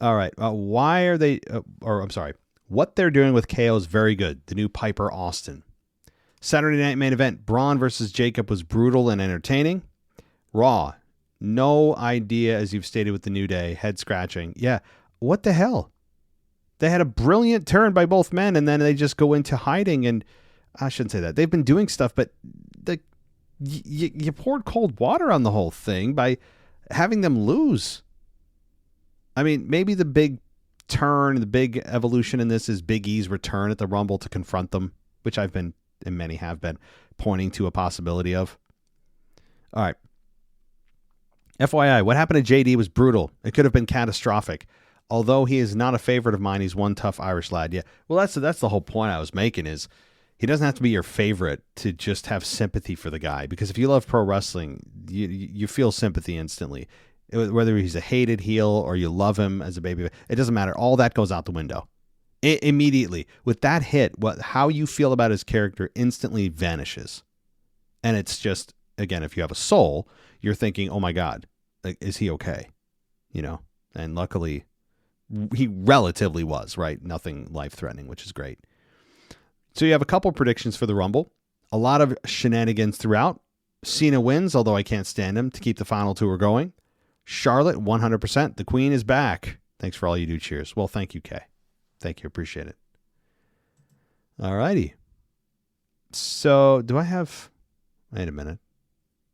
All right. Why are they, what they're doing with KO is very good. The new Piper Austin. Saturday night main event, Braun versus Jacob was brutal and entertaining. Raw, no idea, as you've stated with the New Day, head scratching. Yeah, what the hell? They had a brilliant turn by both men, and then they just go into hiding, and I shouldn't say that. They've been doing stuff, but you poured cold water on the whole thing by having them lose. I mean, maybe the big turn, the big evolution in this is Big E's return at the Rumble to confront them, which I've been, and many have been, pointing to a possibility of. All right. FYI, what happened to JD was brutal. It could have been catastrophic. Although he is not a favorite of mine, he's one tough Irish lad. Yeah. Well, that's the whole point I was making is he doesn't have to be your favorite to just have sympathy for the guy. Because if you love pro wrestling, you feel sympathy instantly. Whether he's a hated heel or you love him as a baby, it doesn't matter. All that goes out the window. Immediately. With that hit, how you feel about his character instantly vanishes. And it's just, again, if you have a soul, you're thinking, oh my God, is he okay? And luckily he relatively was, right? Nothing life-threatening, which is great. So you have a couple predictions for the Rumble. A lot of shenanigans throughout. Cena wins, although I can't stand him, to keep the final tour going. Charlotte, 100%. The Queen is back. Thanks for all you do. Cheers. Well, thank you, Kay. Thank you. Appreciate it. All righty. So do I have... Wait a minute.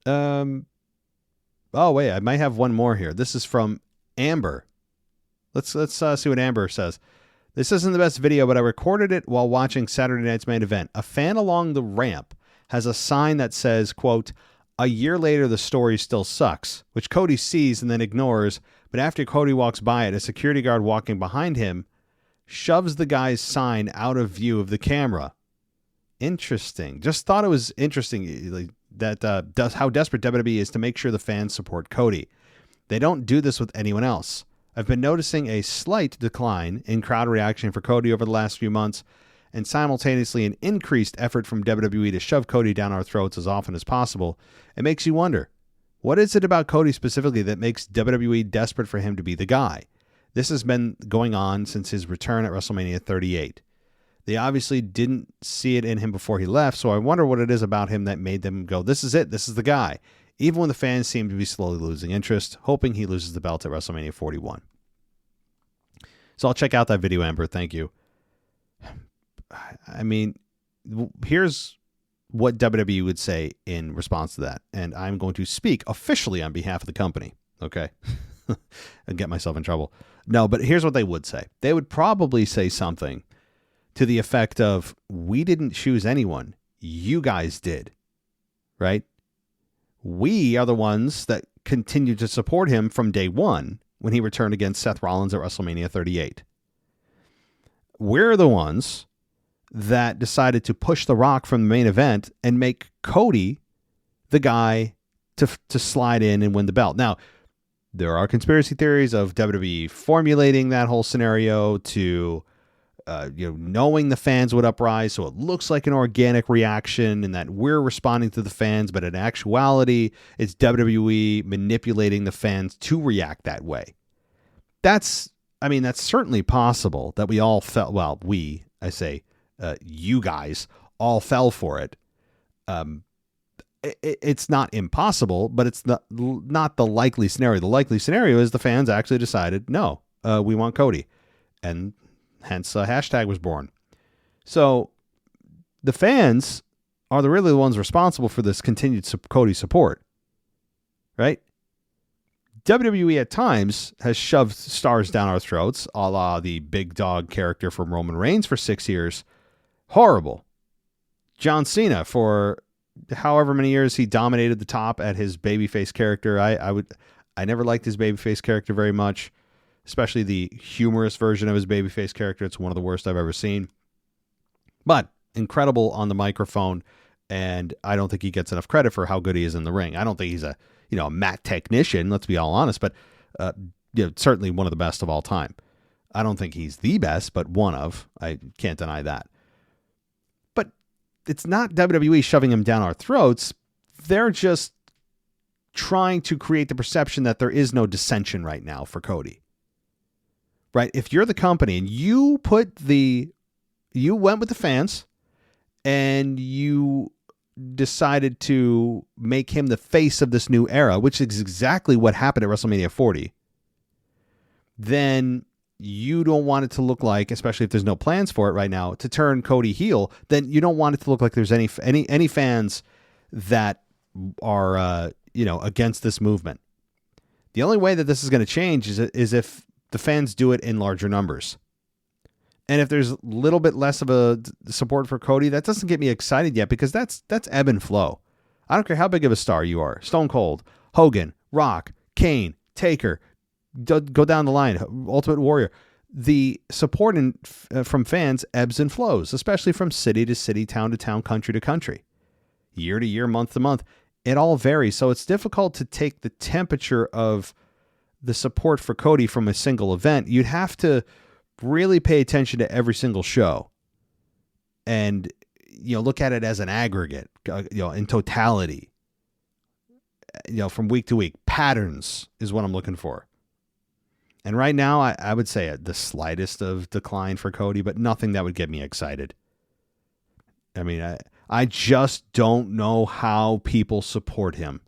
Oh, wait. I might have one more here. This is from Amber. Let's see what Amber says. This isn't the best video, but I recorded it while watching Saturday night's main event. A fan along the ramp has a sign that says, quote, "A year later, the story still sucks," which Cody sees and then ignores. But after Cody walks by it, a security guard walking behind him shoves the guy's sign out of view of the camera. Interesting. Just thought it was interesting that how desperate WWE is to make sure the fans support Cody. They don't do this with anyone else. I've been noticing a slight decline in crowd reaction for Cody over the last few months, and simultaneously an increased effort from WWE to shove Cody down our throats as often as possible. It makes you wonder, what is it about Cody specifically that makes WWE desperate for him to be the guy? This has been going on since his return at WrestleMania 38. They obviously didn't see it in him before he left, so I wonder what it is about him that made them go, this is it, this is the guy. Even when the fans seem to be slowly losing interest, hoping he loses the belt at WrestleMania 41. So I'll check out that video, Amber. Thank you. I mean, here's what WWE would say in response to that. And I'm going to speak officially on behalf of the company. Okay. And get myself in trouble. No, but here's what they would say. They would probably say something to the effect of, we didn't choose anyone. You guys did. Right? We are the ones that continued to support him from day one when he returned against Seth Rollins at WrestleMania 38. We're the ones that decided to push The Rock from the main event and make Cody the guy to slide in and win the belt. Now, There are conspiracy theories of WWE formulating that whole scenario to, knowing the fans would uprise, so it looks like an organic reaction and that we're responding to the fans, but in actuality, it's WWE manipulating the fans to react that way. That's certainly possible that we all felt, you guys all fell for it. It's not impossible, but it's not the likely scenario. The likely scenario is the fans actually decided, no, we want Cody. And hence a hashtag was born. So the fans are really the ones responsible for this continued Cody support, right? WWE at times has shoved stars down our throats, a la the big dog character from Roman Reigns for 6 years. Horrible. John Cena for however many years he dominated the top at his babyface character. I never liked his babyface character very much, especially the humorous version of his babyface character. It's one of the worst I've ever seen. But incredible on the microphone, and I don't think he gets enough credit for how good he is in the ring. I don't think he's a mat technician, let's be all honest, but certainly one of the best of all time. I don't think he's the best, but one of. I can't deny that. But it's not WWE shoving him down our throats. They're just trying to create the perception that there is no dissension right now for Cody. Right? If you're the company and you went with the fans and you decided to make him the face of this new era, which is exactly what happened at WrestleMania 40, then you don't want it to look like, especially if there's no plans for it right now, to turn Cody heel, then you don't want it to look like there's any fans that are against this movement. The only way that this is going to change is if the fans do it in larger numbers. And if there's a little bit less of a support for Cody, that doesn't get me excited yet, because that's ebb and flow. I don't care how big of a star you are. Stone Cold, Hogan, Rock, Kane, Taker, go down the line, Ultimate Warrior. The support from fans ebbs and flows, especially from city to city, town to town, country to country, year to year, month to month. It all varies. So it's difficult to take the temperature of the support for Cody from a single event. You'd have to really pay attention to every single show and look at it as an aggregate, in totality, from week to week. Patterns is what I'm looking for. And right now, I would say the slightest of decline for Cody, but nothing that would get me excited. I mean, I just don't know how people support him.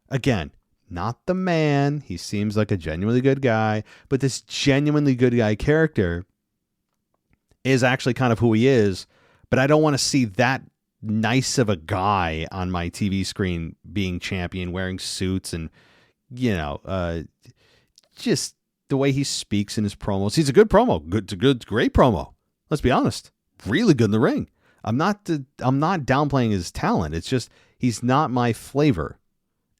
Again, not the man. He seems like a genuinely good guy, but this genuinely good guy character is actually kind of who he is. But I don't want to see that nice of a guy on my TV screen being champion, wearing suits and, just the way he speaks in his promos. He's a good promo. Great promo. Let's be honest. Really good in the ring. I'm not downplaying his talent. It's just he's not my flavor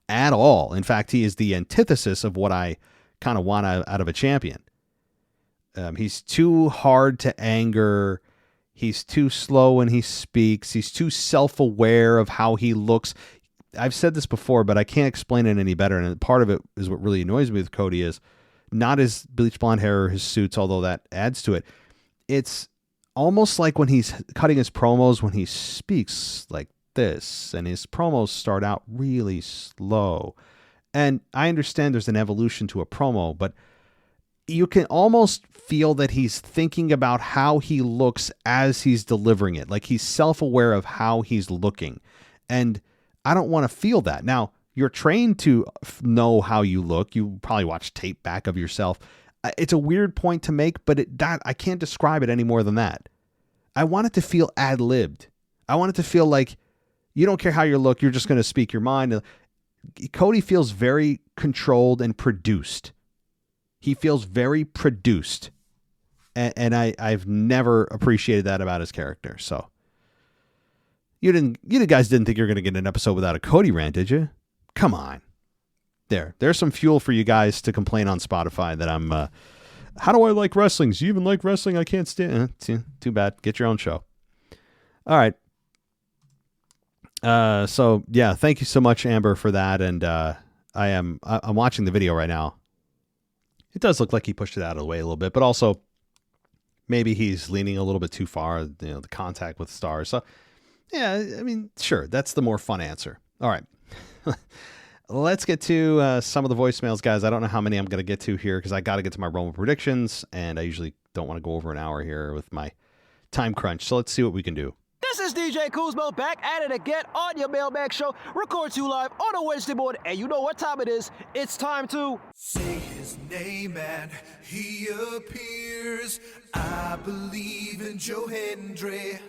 at all. In fact, he is the antithesis of what I kind of want out of a champion. He's too hard to anger. He's too slow when he speaks. He's too self-aware of how he looks. I've said this before, but I can't explain it any better. And part of it is what really annoys me with Cody is not his bleach blonde hair or his suits, although that adds to it. It's almost like when he's cutting his promos, when he speaks like this, and his promos start out really slow. And I understand there's an evolution to a promo, but you can almost feel that he's thinking about how he looks as he's delivering it. Like he's self-aware of how he's looking. And I don't want to feel that. Now, you're trained to know how you look. You probably watch tape back of yourself. It's a weird point to make, but I can't describe it any more than that. I want it to feel ad-libbed. I want it to feel like you don't care how you look. You're just going to speak your mind. Cody feels very controlled and produced. He feels very produced. And I've never appreciated that about his character. So you guys didn't think you were going to get an episode without a Cody rant, did you? Come on. There's some fuel for you guys to complain on Spotify that I'm, how do I like wrestling? Do you even like wrestling? I can't stand it. Too bad. Get your own show. All right. So yeah, thank you so much, Amber, for that. And, I'm watching the video right now. It does look like he pushed it out of the way a little bit, but also maybe he's leaning a little bit too far, the contact with stars. So, yeah, I mean, sure, that's the more fun answer. All right. Let's get to some of the voicemails, guys. I don't know how many I'm going to get to here because I got to get to my Rumble predictions, and I usually don't want to go over an hour here with my time crunch. So let's see what we can do. This is DJ Kuzmo back at it again on your Mailbag Show. Record you live on a Wednesday morning, and you know what time it is. It's time to say his name and he appears. I believe in Joe Hendry.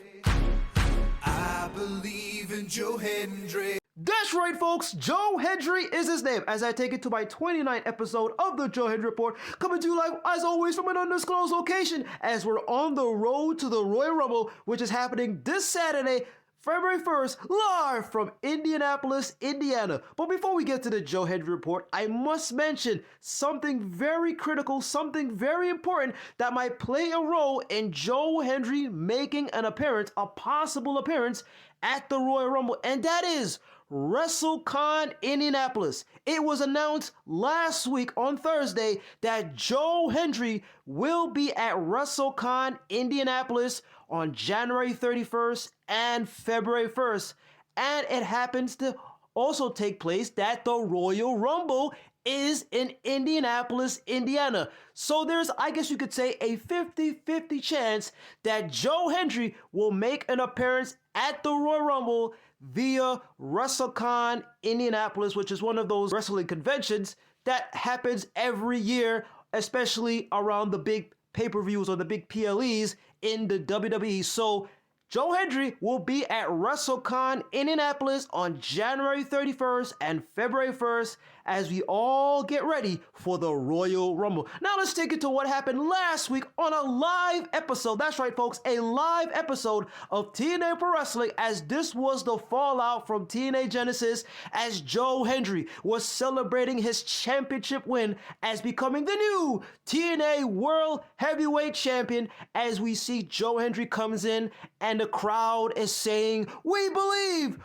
I believe in Joe Hendry. That's right, folks. Joe Hendry is his name, as I take it to my 29th episode of the Joe Hendry Report, coming to you live, as always, from an undisclosed location, as we're on the road to the Royal Rumble, which is happening this Saturday, February 1st, live from Indianapolis, Indiana. But before we get to the Joe Hendry Report, I must mention something very critical, something very important that might play a role in Joe Hendry making an appearance, a possible appearance, at the Royal Rumble, and that is WrestleCon Indianapolis. It was announced last week on Thursday that Joe Hendry will be at WrestleCon Indianapolis on January 31st and February 1st. And it happens to also take place that the Royal Rumble is in Indianapolis, Indiana. So there's, I guess you could say, a 50-50 chance that Joe Hendry will make an appearance at the Royal Rumble via WrestleCon Indianapolis, which is one of those wrestling conventions that happens every year, especially around the big pay-per-views or the big PLEs in the WWE. So Joe Hendry will be at WrestleCon Indianapolis on January 31st and February 1st as we all get ready for the Royal Rumble. Now let's take it to what happened last week on a live episode. That's right, folks, a live episode of TNA Pro Wrestling, as this was the fallout from TNA Genesis as Joe Hendry was celebrating his championship win as becoming the new TNA World Heavyweight Champion, as we see Joe Hendry comes in and the crowd is saying, we believe,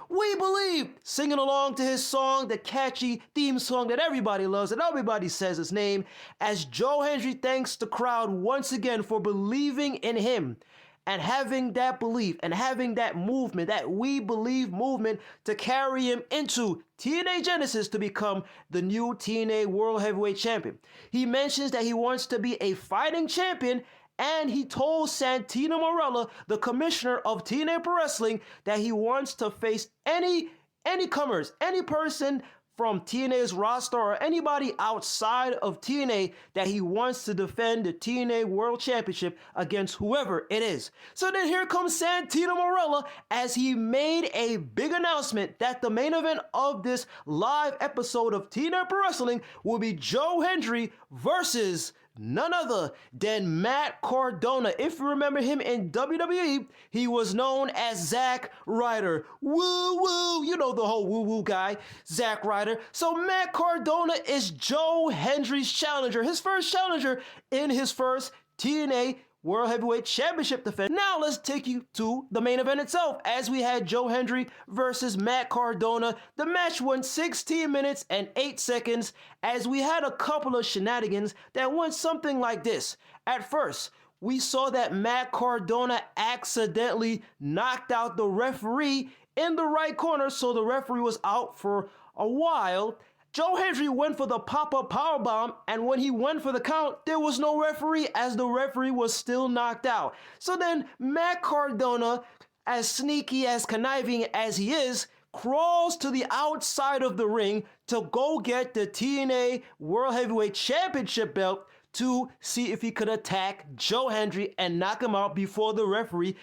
singing along to his song, the catchy theme song that everybody loves and everybody says his name, as Joe Hendry thanks the crowd once again for believing in him and having that belief and having that movement, that we believe movement, to carry him into TNA Genesis to become the new TNA World Heavyweight Champion. He mentions that he wants to be a fighting champion, and he told Santino Marella, the commissioner of TNA Pro Wrestling, that he wants to face any comers, any person from TNA's roster or anybody outside of TNA, that he wants to defend the TNA World Championship against whoever it is. So then here comes Santino Marella as he made a big announcement that the main event of this live episode of TNA Pro Wrestling will be Joe Hendry versus none other than Matt Cardona. If you remember him in WWE, he was known as Zack Ryder. Woo woo, you know the whole woo woo guy, Zack Ryder. So Matt Cardona is Joe Hendry's challenger, his first challenger in his first TNA World Heavyweight Championship defense. Now let's take you to the main event itself, as we had Joe Hendry versus Matt Cardona. The match went 16 minutes and 8 seconds, as we had a couple of shenanigans that went something like this. At first, we saw that Matt Cardona accidentally knocked out the referee in the right corner, so the referee was out for a while. Joe Hendry went for the pop-up powerbomb, and when he went for the count, there was no referee, as the referee was still knocked out. So then Matt Cardona, as sneaky, as conniving as he is, crawls to the outside of the ring to go get the TNA World Heavyweight Championship belt to see if he could attack Joe Hendry and knock him out before the referee,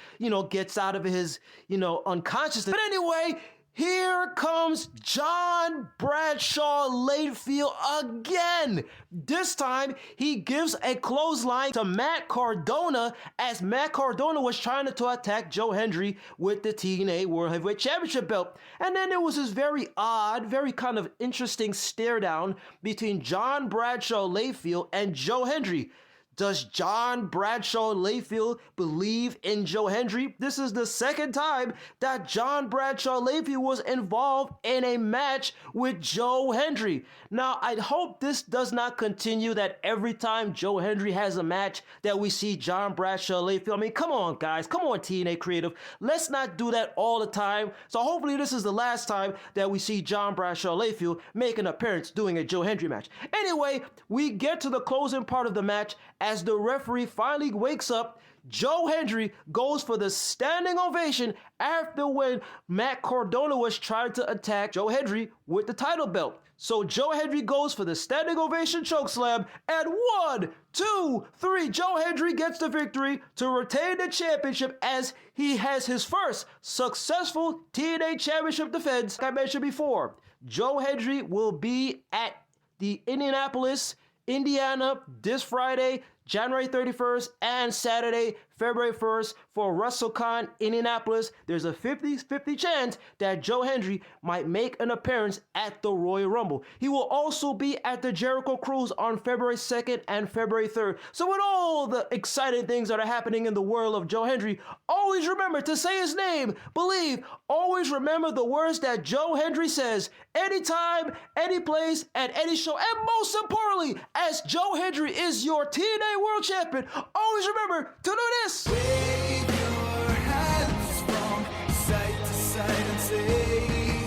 gets out of his, unconsciousness. But anyway, here comes John Bradshaw Layfield again. This time, he gives a clothesline to Matt Cardona, as Matt Cardona was trying to attack Joe Hendry with the TNA World Heavyweight Championship belt. And then there was this very odd, very kind of interesting stare down between John Bradshaw Layfield and Joe Hendry. Does John Bradshaw Layfield believe in Joe Hendry? This is the second time that John Bradshaw Layfield was involved in a match with Joe Hendry. Now, I hope this does not continue, that every time Joe Hendry has a match that we see John Bradshaw Layfield. I mean, come on, guys. Come on, TNA Creative. Let's not do that all the time. So hopefully this is the last time that we see John Bradshaw Layfield make an appearance doing a Joe Hendry match. Anyway, we get to the closing part of the match. As the referee finally wakes up, Joe Hendry goes for the standing ovation after when Matt Cardona was trying to attack Joe Hendry with the title belt. So Joe Hendry goes for the standing ovation chokeslam, and 1, 2, 3, Joe Hendry gets the victory to retain the championship as he has his first successful TNA championship defense. Like I mentioned before, Joe Hendry will be at the Indianapolis, Indiana this Friday, January 31st, and Saturday, February 1st for WrestleCon Indianapolis. There's a 50-50 chance that Joe Hendry might make an appearance at the Royal Rumble. He will also be at the Jericho Cruise on February 2nd and February 3rd. So with all the exciting things that are happening in the world of Joe Hendry, always remember to say his name, believe, always remember the words that Joe Hendry says, anytime, any place, at any show, and most importantly, as Joe Hendry is your TNA World Champion, always remember to do this. Wave your hands from side to side and say,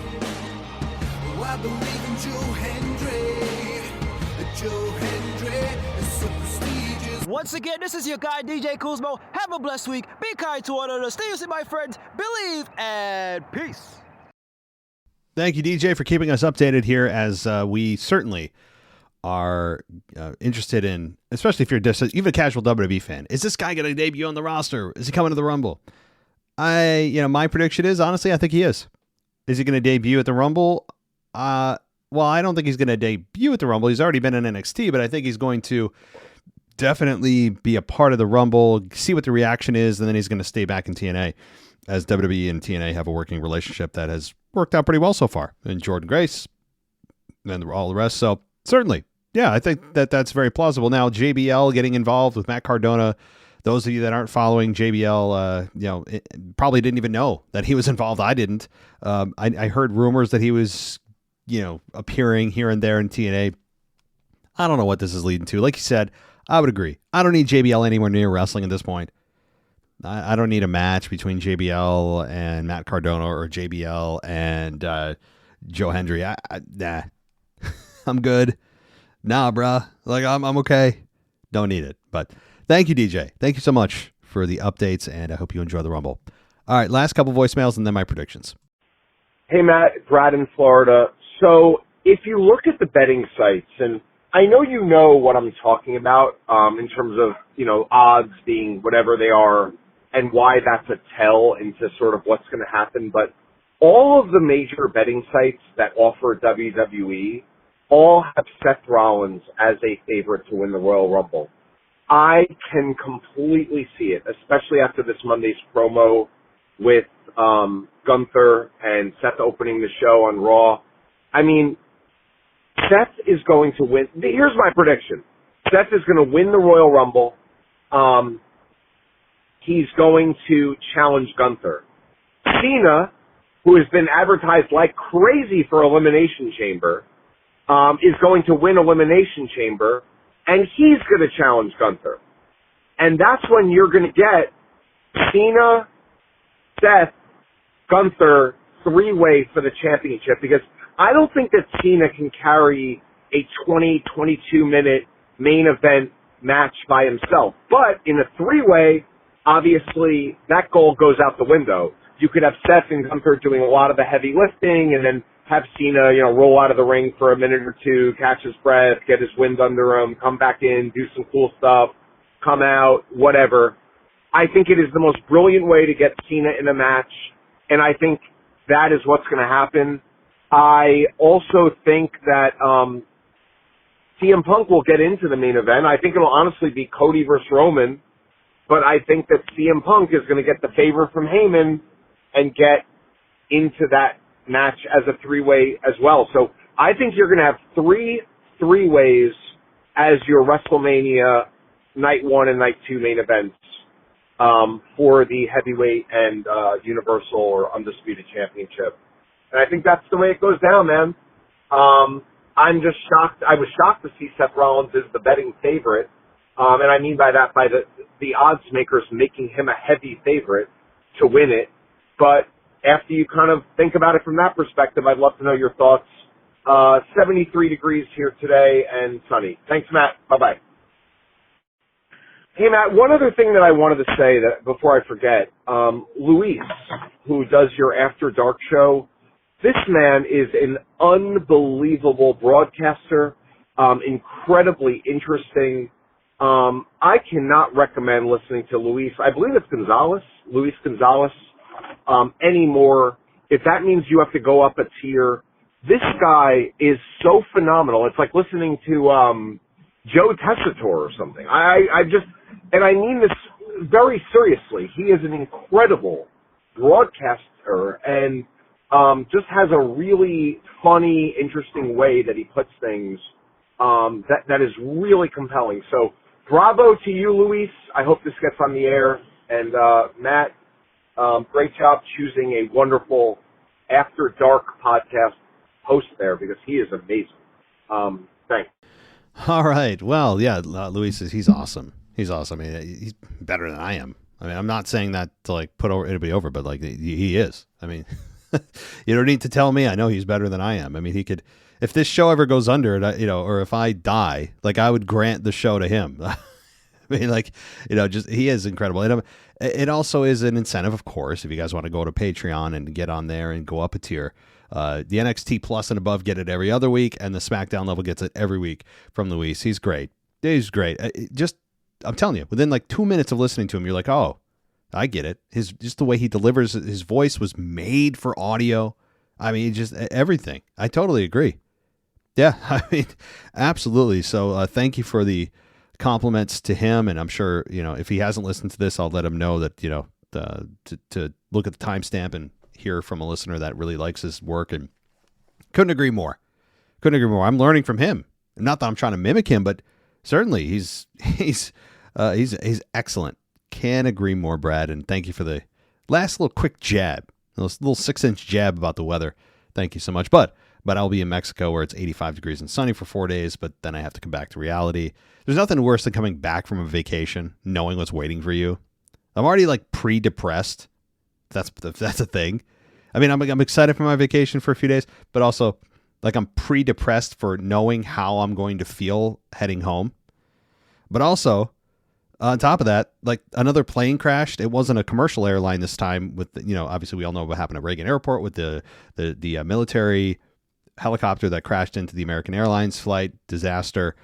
oh, I believe in Joe Hendry. Joe Hendry is so prestigious. Once again, this is your guy, DJ Kuzmo. Have a blessed week. Be kind to one another. Stay safe, my friends. Believe and peace. Thank you, DJ, for keeping us updated here, as we certainly are interested in, especially if you're just even a casual WWE fan. Is this guy going to debut on the roster? Is he coming to the Rumble? My prediction is, honestly, I think he is. Is he going to debut at the Rumble? Well, I don't think he's going to debut at the Rumble. He's already been in NXT, but I think he's going to definitely be a part of the Rumble, see what the reaction is, and then he's going to stay back in TNA, as WWE and TNA have a working relationship that has worked out pretty well so far. And Jordan Grace and all the rest. So certainly, yeah, I think that that's very plausible. Now, JBL getting involved with Matt Cardona. Those of you that aren't following JBL, probably didn't even know that he was involved. I didn't. I heard rumors that he was, appearing here and there in TNA. I don't know what this is leading to. Like you said, I would agree. I don't need JBL anywhere near wrestling at this point. I don't need a match between JBL and Matt Cardona or JBL and Joe Hendry. Nah. I'm good. Nah, bruh. Like, I'm okay. Don't need it. But thank you, DJ. Thank you so much for the updates, and I hope you enjoy the Rumble. All right, last couple voicemails and then my predictions. Hey, Matt, Brad in Florida. So if you look at the betting sites, and I know you know what I'm talking about in terms of, odds being whatever they are and why that's a tell into sort of what's going to happen, but all of the major betting sites that offer WWE all have Seth Rollins as a favorite to win the Royal Rumble. I can completely see it, especially after this Monday's promo with Gunther and Seth opening the show on Raw. I mean, Seth is going to win. Here's my prediction. Seth is going to win the Royal Rumble. He's going to challenge Gunther. Cena, who has been advertised like crazy for Elimination Chamber, is going to win Elimination Chamber, and he's going to challenge Gunther. And that's when you're going to get Cena, Seth, Gunther, three-way for the championship, because I don't think that Cena can carry a 20, 22-minute main event match by himself. But in a three-way, obviously, that goal goes out the window. You could have Seth and Gunther doing a lot of the heavy lifting, and then have Cena, roll out of the ring for a minute or two, catch his breath, get his wind under him, come back in, do some cool stuff, come out, whatever. I think it is the most brilliant way to get Cena in a match, and I think that is what's going to happen. I also think that CM Punk will get into the main event. I think it'll honestly be Cody versus Roman, but I think that CM Punk is going to get the favor from Heyman and get into that match as a three-way as well. So I think you're going to have three-ways as your WrestleMania night 1 and night 2 main events for the heavyweight and universal or undisputed championship. And I think that's the way it goes down, man. I'm just shocked. I was shocked to see Seth Rollins as the betting favorite. And I mean by that, by the odds makers making him a heavy favorite to win it. But after you kind of think about it from that perspective, I'd love to know your thoughts. 73 degrees here today and sunny. Thanks, Matt. Bye-bye. Hey, Matt, one other thing that I wanted to say that before I forget, Luis, who does your After Dark show, this man is an unbelievable broadcaster, incredibly interesting. I cannot recommend listening to Luis. I believe it's Luis Gonzalez, anymore. If that means you have to go up a tier, this guy is so phenomenal. It's like listening to Joe Tessitore or something. And I mean this very seriously. He is an incredible broadcaster and just has a really funny, interesting way that he puts things that is really compelling. So bravo to you, Luis. I hope this gets on the air. And Matt, great job choosing a wonderful After Dark podcast host there because he is amazing. Thanks. All right. Well, yeah, Luis he's awesome. He's awesome. I mean, he's better than I am. I mean, I'm not saying that to like put anybody over, but like he is. I mean, you don't need to tell me. I know he's better than I am. I mean, he could, if this show ever goes under, or if I die, like I would grant the show to him. I mean, like, just he is incredible. And it also is an incentive, of course, if you guys want to go to Patreon and get on there and go up a tier. The NXT Plus and above get it every other week, and the SmackDown level gets it every week from Luis. He's great. He's great. I'm telling you, within like 2 minutes of listening to him, you're like, oh, I get it. Just the way he delivers, his voice was made for audio. I mean, just everything. I totally agree. Yeah, I mean, absolutely. So thank you for the compliments to him, and I'm sure, if he hasn't listened to this, I'll let him know that, to look at the timestamp and hear from a listener that really likes his work, and couldn't agree more. I'm learning from him. Not that I'm trying to mimic him, but certainly he's excellent. Can't agree more, Brad. And thank you for the last little quick jab, little 6-inch jab about the weather. Thank you so much. But I'll be in Mexico where it's 85 degrees and sunny for 4 days, but then I have to come back to reality. There's nothing worse than coming back from a vacation, knowing what's waiting for you. I'm already like pre-depressed. That's a thing. I mean, I'm excited for my vacation for a few days, but also like I'm pre-depressed for knowing how I'm going to feel heading home. But also, on top of that, like another plane crashed. It wasn't a commercial airline this time. With obviously we all know what happened at Reagan Airport with the military helicopter that crashed into the American Airlines flight. Disaster,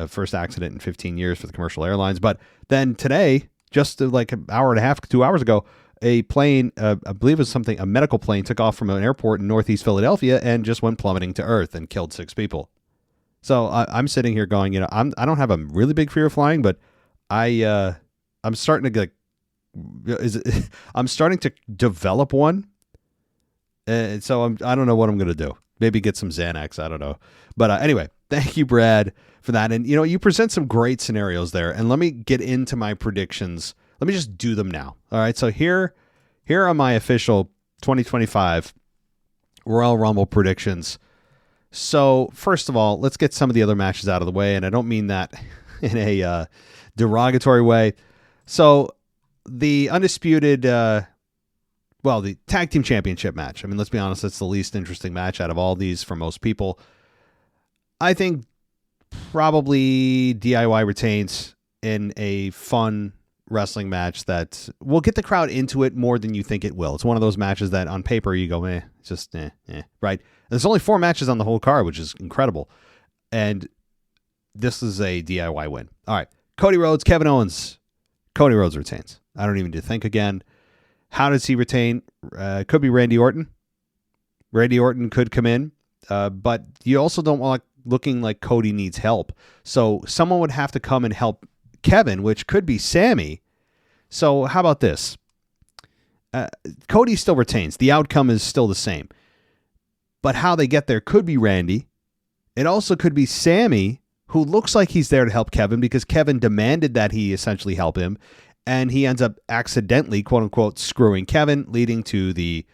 first accident in 15 years for the commercial airlines. But then today, just like an hour and a half, 2 hours ago, a plane, I believe it was a medical plane, took off from an airport in Northeast Philadelphia and just went plummeting to earth and killed 6 people. So I'm sitting here going, I don't have a really big fear of flying, but I'm starting to I'm starting to develop one. So I don't know what I'm going to do. Maybe get some Xanax. I don't know. But anyway, thank you, Brad, for that. And, you present some great scenarios there. And let me get into my predictions. Let me just do them now. All right. So here are my official 2025 Royal Rumble predictions. So first of all, let's get some of the other matches out of the way. And I don't mean that in a derogatory way. So the undisputed, the tag team championship match. I mean, let's be honest, it's the least interesting match out of all these for most people. I think probably DIY retains in a fun wrestling match that will get the crowd into it more than you think it will. It's one of those matches that on paper you go, it's just, right? And there's only 4 matches on the whole card, which is incredible. And this is a DIY win. All right. Cody Rhodes, Kevin Owens. Cody Rhodes retains. I don't even need to think again. How does he retain? Could be Randy Orton. Randy Orton could come in, but you also don't want looking like Cody needs help. So someone would have to come and help Kevin, which could be Sammy. So how about this? Cody still retains. The outcome is still the same. But how they get there could be Randy. It also could be Sammy, who looks like he's there to help Kevin because Kevin demanded that he essentially help him, and he ends up accidentally, quote unquote, screwing Kevin, leading to the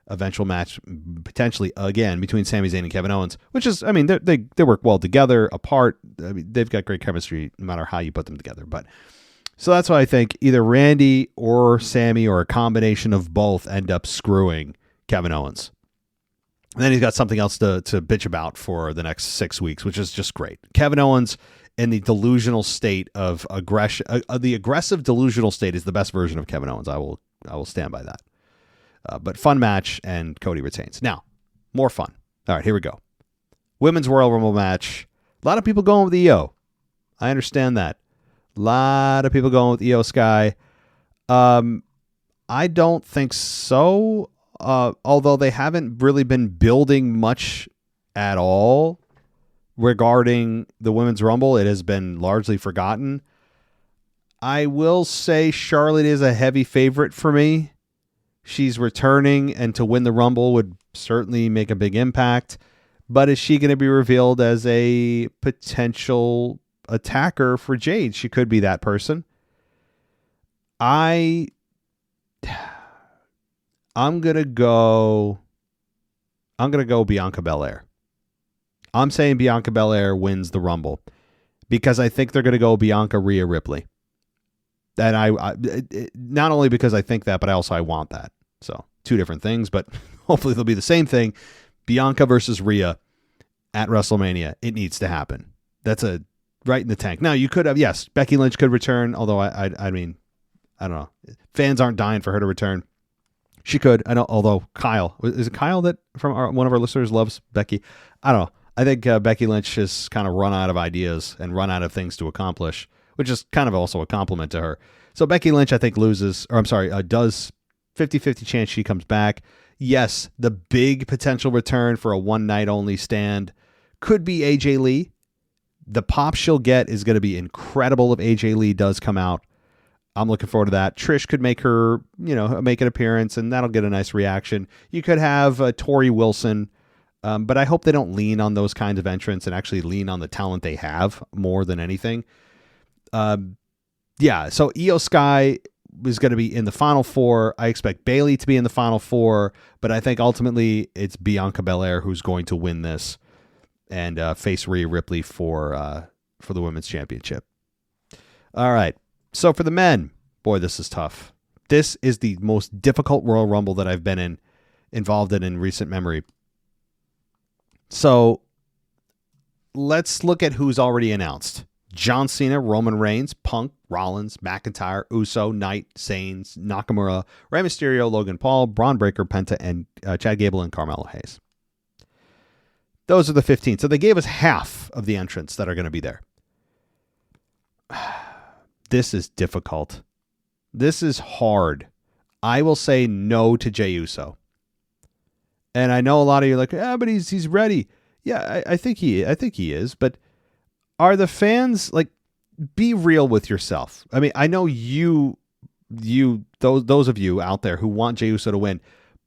eventual match potentially again between Sami Zayn and Kevin Owens, which is, I mean, they work well together, apart. I mean, they've got great chemistry no matter how you put them together. But so that's why I think either Randy or Sami or a combination of both end up screwing Kevin Owens. And then he's got something else to bitch about for the next 6 weeks, which is just great. Kevin Owens in the delusional state of aggression, the aggressive delusional state is the best version of Kevin Owens. I will stand by that. But fun match, and Cody retains. Now, more fun. All right, here we go. Women's Royal Rumble match. A lot of people going with Io. I understand that. A lot of people going with Io Sky. I don't think so. Although they haven't really been building much at all regarding the Women's Rumble. It has been largely forgotten. I will say Charlotte is a heavy favorite for me. She's returning, and to win the Rumble would certainly make a big impact. But is she going to be revealed as a potential attacker for Jade? She could be that person. I'm going to go Bianca Belair. I'm saying Bianca Belair wins the Rumble because I think they're going to go Bianca Rhea Ripley. And I not only because I think that, but I want that. So 2 different things, but hopefully they'll be the same thing. Bianca versus Rhea at WrestleMania. It needs to happen. That's a right in the tank. Now you could have, yes, Becky Lynch could return. Although I mean, I don't know. Fans aren't dying for her to return. She could. I know. Although Kyle, is it Kyle that from one of our listeners loves Becky? I don't know. I think Becky Lynch has kind of run out of ideas and run out of things to accomplish, which is kind of also a compliment to her. So Becky Lynch, I think, does 50-50 chance she comes back. Yes, the big potential return for a one-night only stand could be AJ Lee. The pop she'll get is going to be incredible if AJ Lee does come out. I'm looking forward to that. Trish could make an appearance, and that'll get a nice reaction. You could have Tori Wilson, but I hope they don't lean on those kinds of entrants and actually lean on the talent they have more than anything. So Io Sky is going to be in the Final Four. I expect Bayley to be in the Final Four, but I think ultimately it's Bianca Belair who's going to win this and face Rhea Ripley for the Women's Championship. All right. So for the men, boy, this is tough. This is the most difficult Royal Rumble that I've been involved in recent memory. So let's look at who's already announced. John Cena, Roman Reigns, Punk, Rollins, McIntyre, Uso, Knight, Zayn, Nakamura, Rey Mysterio, Logan Paul, Braun Breaker, Penta, and Chad Gable and Carmelo Hayes. Those are the 15. So they gave us half of the entrants that are going to be there. This is difficult. This is hard. I will say no to Jey Uso. And I know a lot of you are like, but he's ready. Yeah, I think he is. But are the fans like? Be real with yourself. I mean, I know those of you out there who want Jey Uso to win,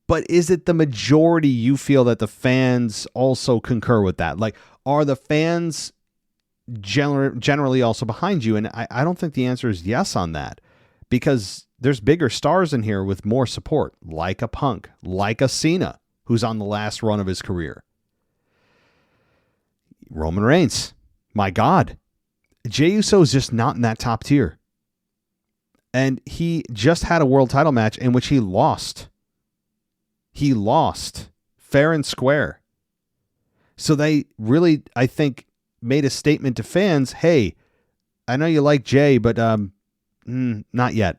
but is it the majority you feel that the fans also concur with that? Like, are the fans generally also behind you? And I don't think the answer is yes on that, because there's bigger stars in here with more support, like a Punk, like a Cena, who's on the last run of his career. Roman Reigns, my God. Jey Uso is just not in that top tier. And he just had a world title match in which he lost. He lost fair and square. So they really, I think, made a statement to fans, hey, I know you like Jey, but not yet.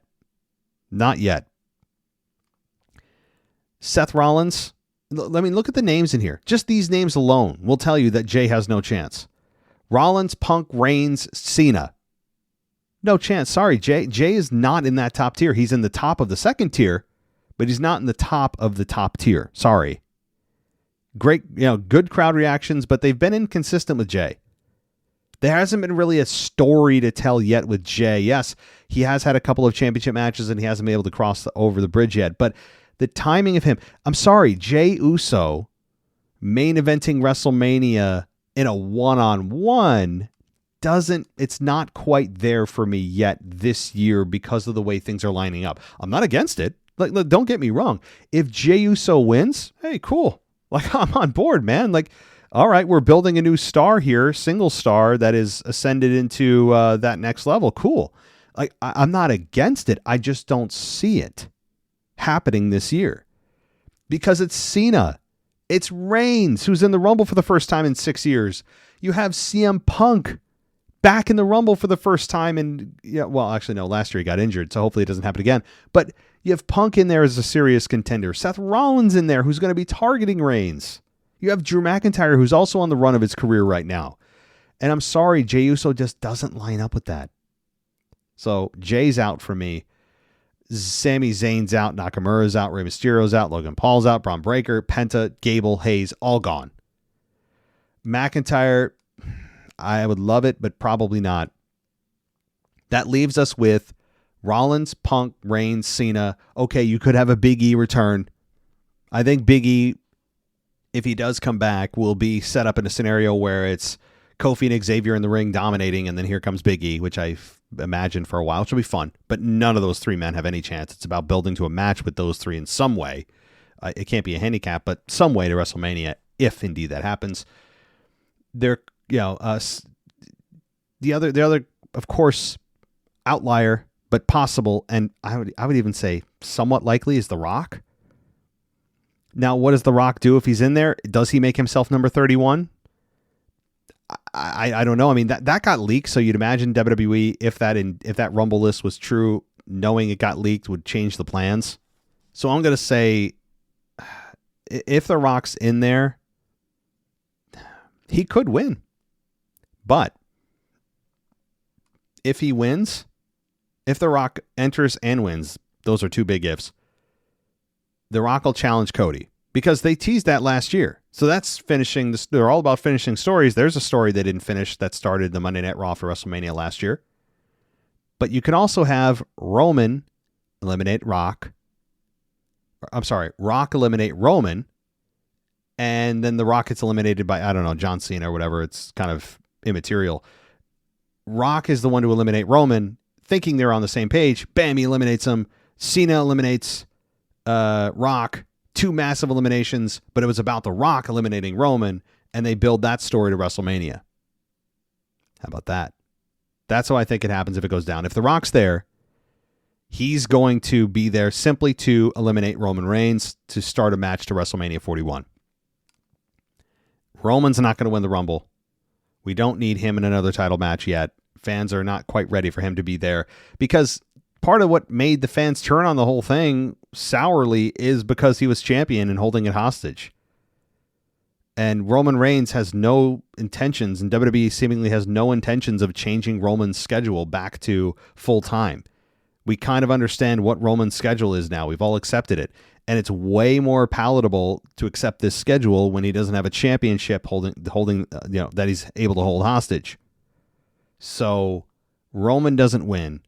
Not yet. Seth Rollins, I mean, look at the names in here. Just these names alone will tell you that Jey has no chance. Rollins, Punk, Reigns, Cena. No chance. Sorry, Jey. Jey is not in that top tier. He's in the top of the second tier, but he's not in the top of the top tier. Sorry. Great, good crowd reactions, but they've been inconsistent with Jey. There hasn't been really a story to tell yet with Jey. Yes, he has had a couple of championship matches and he hasn't been able to cross over the bridge yet, but the timing of him, I'm sorry, Jey Uso main eventing WrestleMania in a one-on-one it's not quite there for me yet this year because of the way things are lining up. I'm not against it. Like, look, don't get me wrong. If Jey Uso wins, hey, cool. Like, I'm on board, man. Like, all right, we're building a new star here, single star that is ascended into that next level. Cool. Like, I'm not against it. I just don't see it happening this year because it's Cena. It's Reigns, who's in the Rumble for the first time in 6 years. You have CM Punk back in the Rumble for the first time. And yeah, well, actually, no, last year he got injured, so hopefully it doesn't happen again. But you have Punk in there as a serious contender. Seth Rollins in there, who's going to be targeting Reigns. You have Drew McIntyre, who's also on the run of his career right now. And I'm sorry, Jey Uso just doesn't line up with that. So Jay's out for me. Sami Zayn's out. Nakamura's out. Rey Mysterio's out. Logan Paul's out. Braun Breaker, Penta, Gable, Hayes, all gone. McIntyre, I would love it, but probably not. That leaves us with Rollins, Punk, Reigns, Cena. Okay, you could have a Big E return. I think Big E, if he does come back, will be set up in a scenario where it's Kofi and Xavier in the ring dominating, and then here comes Big E, which I've imagined for a while, which will be fun. But none of those three men have any chance. It's about building to a match with those three in some way. It can't be a handicap, but some way to WrestleMania, if indeed that happens. The other, of course, outlier, but possible, and I would even say somewhat likely, is The Rock. Now, what does The Rock do if he's in there? Does he make himself number 31? I don't know. I mean, that got leaked, so you'd imagine WWE, if that Rumble list was true, knowing it got leaked would change the plans. So I'm going to say, if The Rock's in there, he could win. But if he wins, if The Rock enters and wins, those are two big ifs, The Rock will challenge Cody because they teased that last year. So that's finishing this. They're all about finishing stories. There's a story they didn't finish that started the Monday Night Raw for WrestleMania last year. But you can also have Roman eliminate Rock. Rock eliminate Roman. And then The Rock gets eliminated by, I don't know, John Cena or whatever. It's kind of immaterial. Rock is the one to eliminate Roman, thinking they're on the same page. Bam, he eliminates him. Cena eliminates Rock. Two massive eliminations, but it was about The Rock eliminating Roman, and they build that story to WrestleMania. How about that? That's how I think it happens if it goes down. If The Rock's there, he's going to be there simply to eliminate Roman Reigns to start a match to WrestleMania 41. Roman's not going to win the Rumble. We don't need him in another title match yet. Fans are not quite ready for him to be there because part of what made the fans turn on the whole thing sourly is because he was champion and holding it hostage. And Roman Reigns has no intentions, and WWE seemingly has no intentions of changing Roman's schedule back to full time. We kind of understand what Roman's schedule is now. We've all accepted it. And it's way more palatable to accept this schedule when he doesn't have a championship holding that he's able to hold hostage. So Roman doesn't win,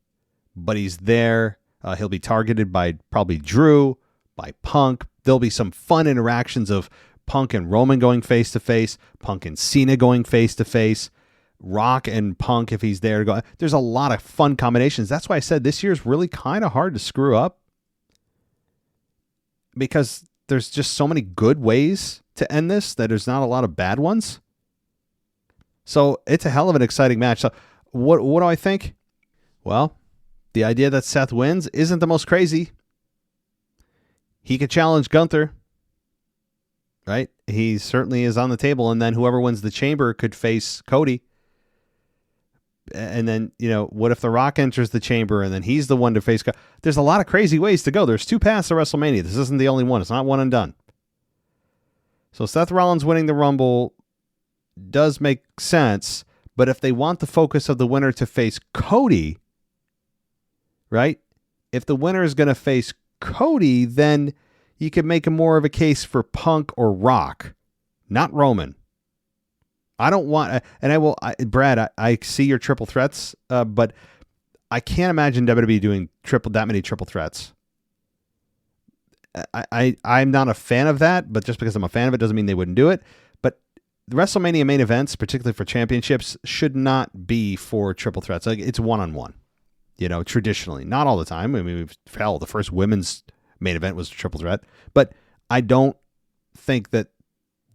but he's there. He'll be targeted by probably Drew, by Punk. There'll be some fun interactions of Punk and Roman going face-to-face, Punk and Cena going face-to-face, Rock and Punk if he's there to go. There's a lot of fun combinations. That's why I said this year's really kind of hard to screw up because there's just so many good ways to end this that there's not a lot of bad ones. So it's a hell of an exciting match. So what do I think? Well, the idea that Seth wins isn't the most crazy. He could challenge Gunther, right? He certainly is on the table, and then whoever wins the Chamber could face Cody. And then, what if The Rock enters the Chamber and then he's the one to face Cody? There's a lot of crazy ways to go. There's two paths to WrestleMania. This isn't the only one. It's not one and done. So Seth Rollins winning the Rumble does make sense, but if they want the focus of the winner to face Cody, right? If the winner is going to face Cody, then you could make more of a case for Punk or Rock, not Roman. I don't want, and Brad, I see your triple threats, but I can't imagine WWE doing that many triple threats. I'm not a fan of that, but just because I'm a fan of it doesn't mean they wouldn't do it. But the WrestleMania main events, particularly for championships, should not be for triple threats. Like, it's one-on-one, traditionally. Not all the time. I mean, the first women's main event was a triple threat, but I don't think that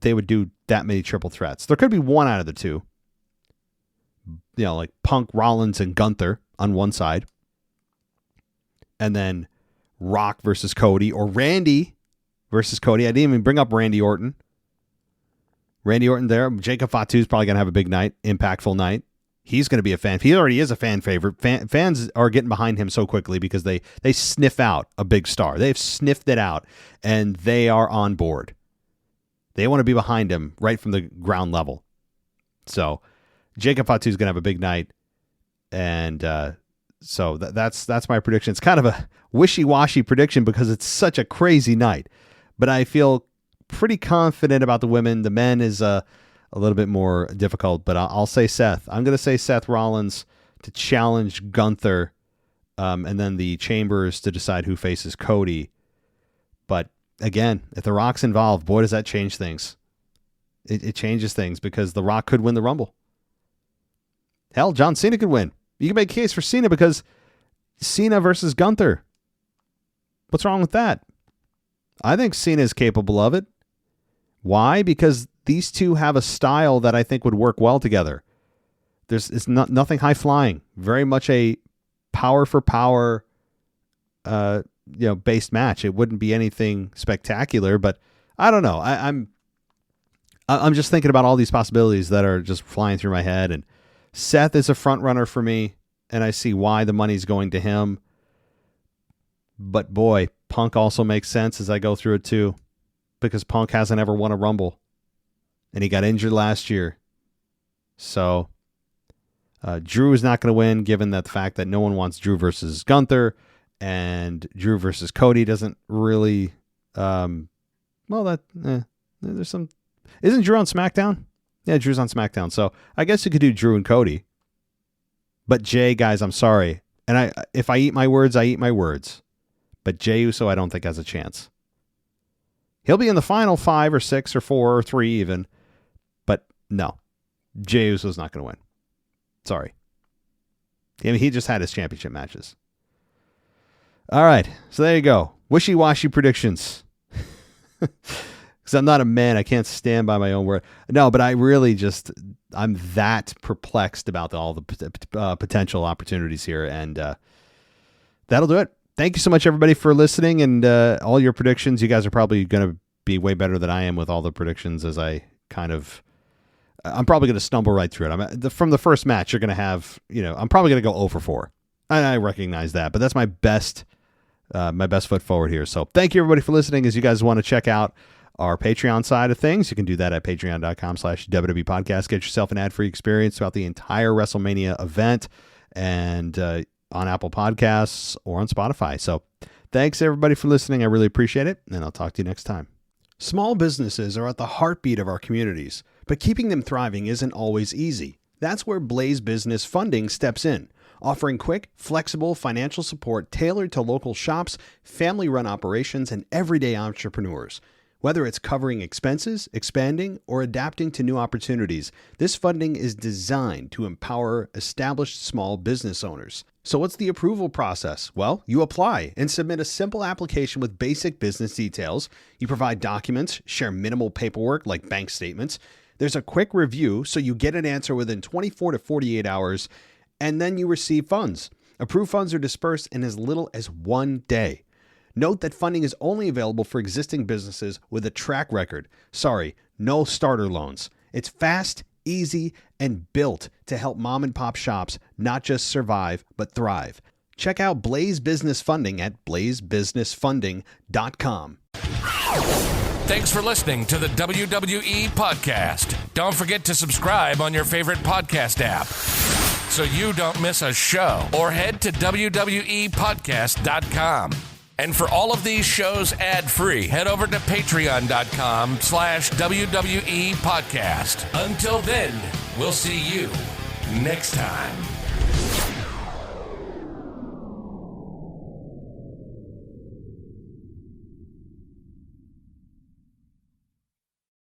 they would do that many triple threats. There could be one out of the two, like Punk, Rollins, and Gunther on one side, and then Rock versus Cody, or Randy versus Cody. I didn't even bring up Randy Orton. Randy Orton there. Jacob Fatu is probably going to have a big night, impactful night. He's going to be a fan. He already is a fan favorite. Fans are getting behind him so quickly because they sniff out a big star. They've sniffed it out, and they are on board. They want to be behind him right from the ground level. So Jacob Fatu is going to have a big night, and so that's my prediction. It's kind of a wishy-washy prediction because it's such a crazy night, but I feel pretty confident about the women. The men is a little bit more difficult, but I'll say Seth. I'm going to say Seth Rollins to challenge Gunther, and then the Chambers to decide who faces Cody. But again, if The Rock's involved, boy, does that change things. It changes things because The Rock could win the Rumble. Hell, John Cena could win. You can make a case for Cena because Cena versus Gunther. What's wrong with that? I think Cena is capable of it. Why? Because these two have a style that I think would work well together. It's nothing high flying. Very much a power for power, based match. It wouldn't be anything spectacular, but I don't know. I'm just thinking about all these possibilities that are just flying through my head. And Seth is a front runner for me, and I see why the money's going to him. But boy, Punk also makes sense as I go through it too, because Punk hasn't ever won a Rumble, and he got injured last year. So Drew is not going to win, given that the fact that no one wants Drew versus Gunther, and Drew versus Cody doesn't really. There's some. Isn't Drew on SmackDown? Yeah, Drew's on SmackDown. So I guess you could do Drew and Cody. But Jay, guys, I'm sorry, and if I eat my words, I eat my words. But Jey Uso, I don't think has a chance. He'll be in the final 5 or 6 or 4 or 3 even. But no, Jey Uso's not going to win. Sorry. I mean, he just had his championship matches. All right, so there you go. Wishy-washy predictions. Because I'm not a man. I can't stand by my own word. No, but I really I'm that perplexed about all the potential opportunities here. And that'll do it. Thank you so much, everybody, for listening and all your predictions. You guys are probably going to be way better than I am with all the predictions as I'm probably going to stumble right through it. From the first match, you're going to have, I'm probably going to go 0 for 4. I recognize that, but that's my best foot forward here. So thank you, everybody, for listening. As you guys want to check out our Patreon side of things, you can do that at patreon.com/WWE podcast. Get yourself an ad-free experience throughout the entire WrestleMania event and on Apple Podcasts or on Spotify. So thanks, everybody, for listening. I really appreciate it, and I'll talk to you next time. Small businesses are at the heartbeat of our communities, but keeping them thriving isn't always easy. That's where Blaze Business Funding steps in, offering quick, flexible financial support tailored to local shops, family-run operations, and everyday entrepreneurs. Whether it's covering expenses, expanding, or adapting to new opportunities, this funding is designed to empower established small business owners. So what's the approval process? Well, you apply and submit a simple application with basic business details. You provide documents, share minimal paperwork like bank statements. There's a quick review, so you get an answer within 24 to 48 hours, and then you receive funds. Approved funds are dispersed in as little as 1 day. Note that funding is only available for existing businesses with a track record. Sorry, no starter loans. It's fast, easy, and built to help mom and pop shops not just survive, but thrive. Check out Blaze Business Funding at blazebusinessfunding.com. Thanks for listening to the WWE Podcast. Don't forget to subscribe on your favorite podcast app so you don't miss a show, or head to WWEpodcast.com. And for all of these shows ad-free, head over to patreon.com/WWE Podcast. Until then, we'll see you next time.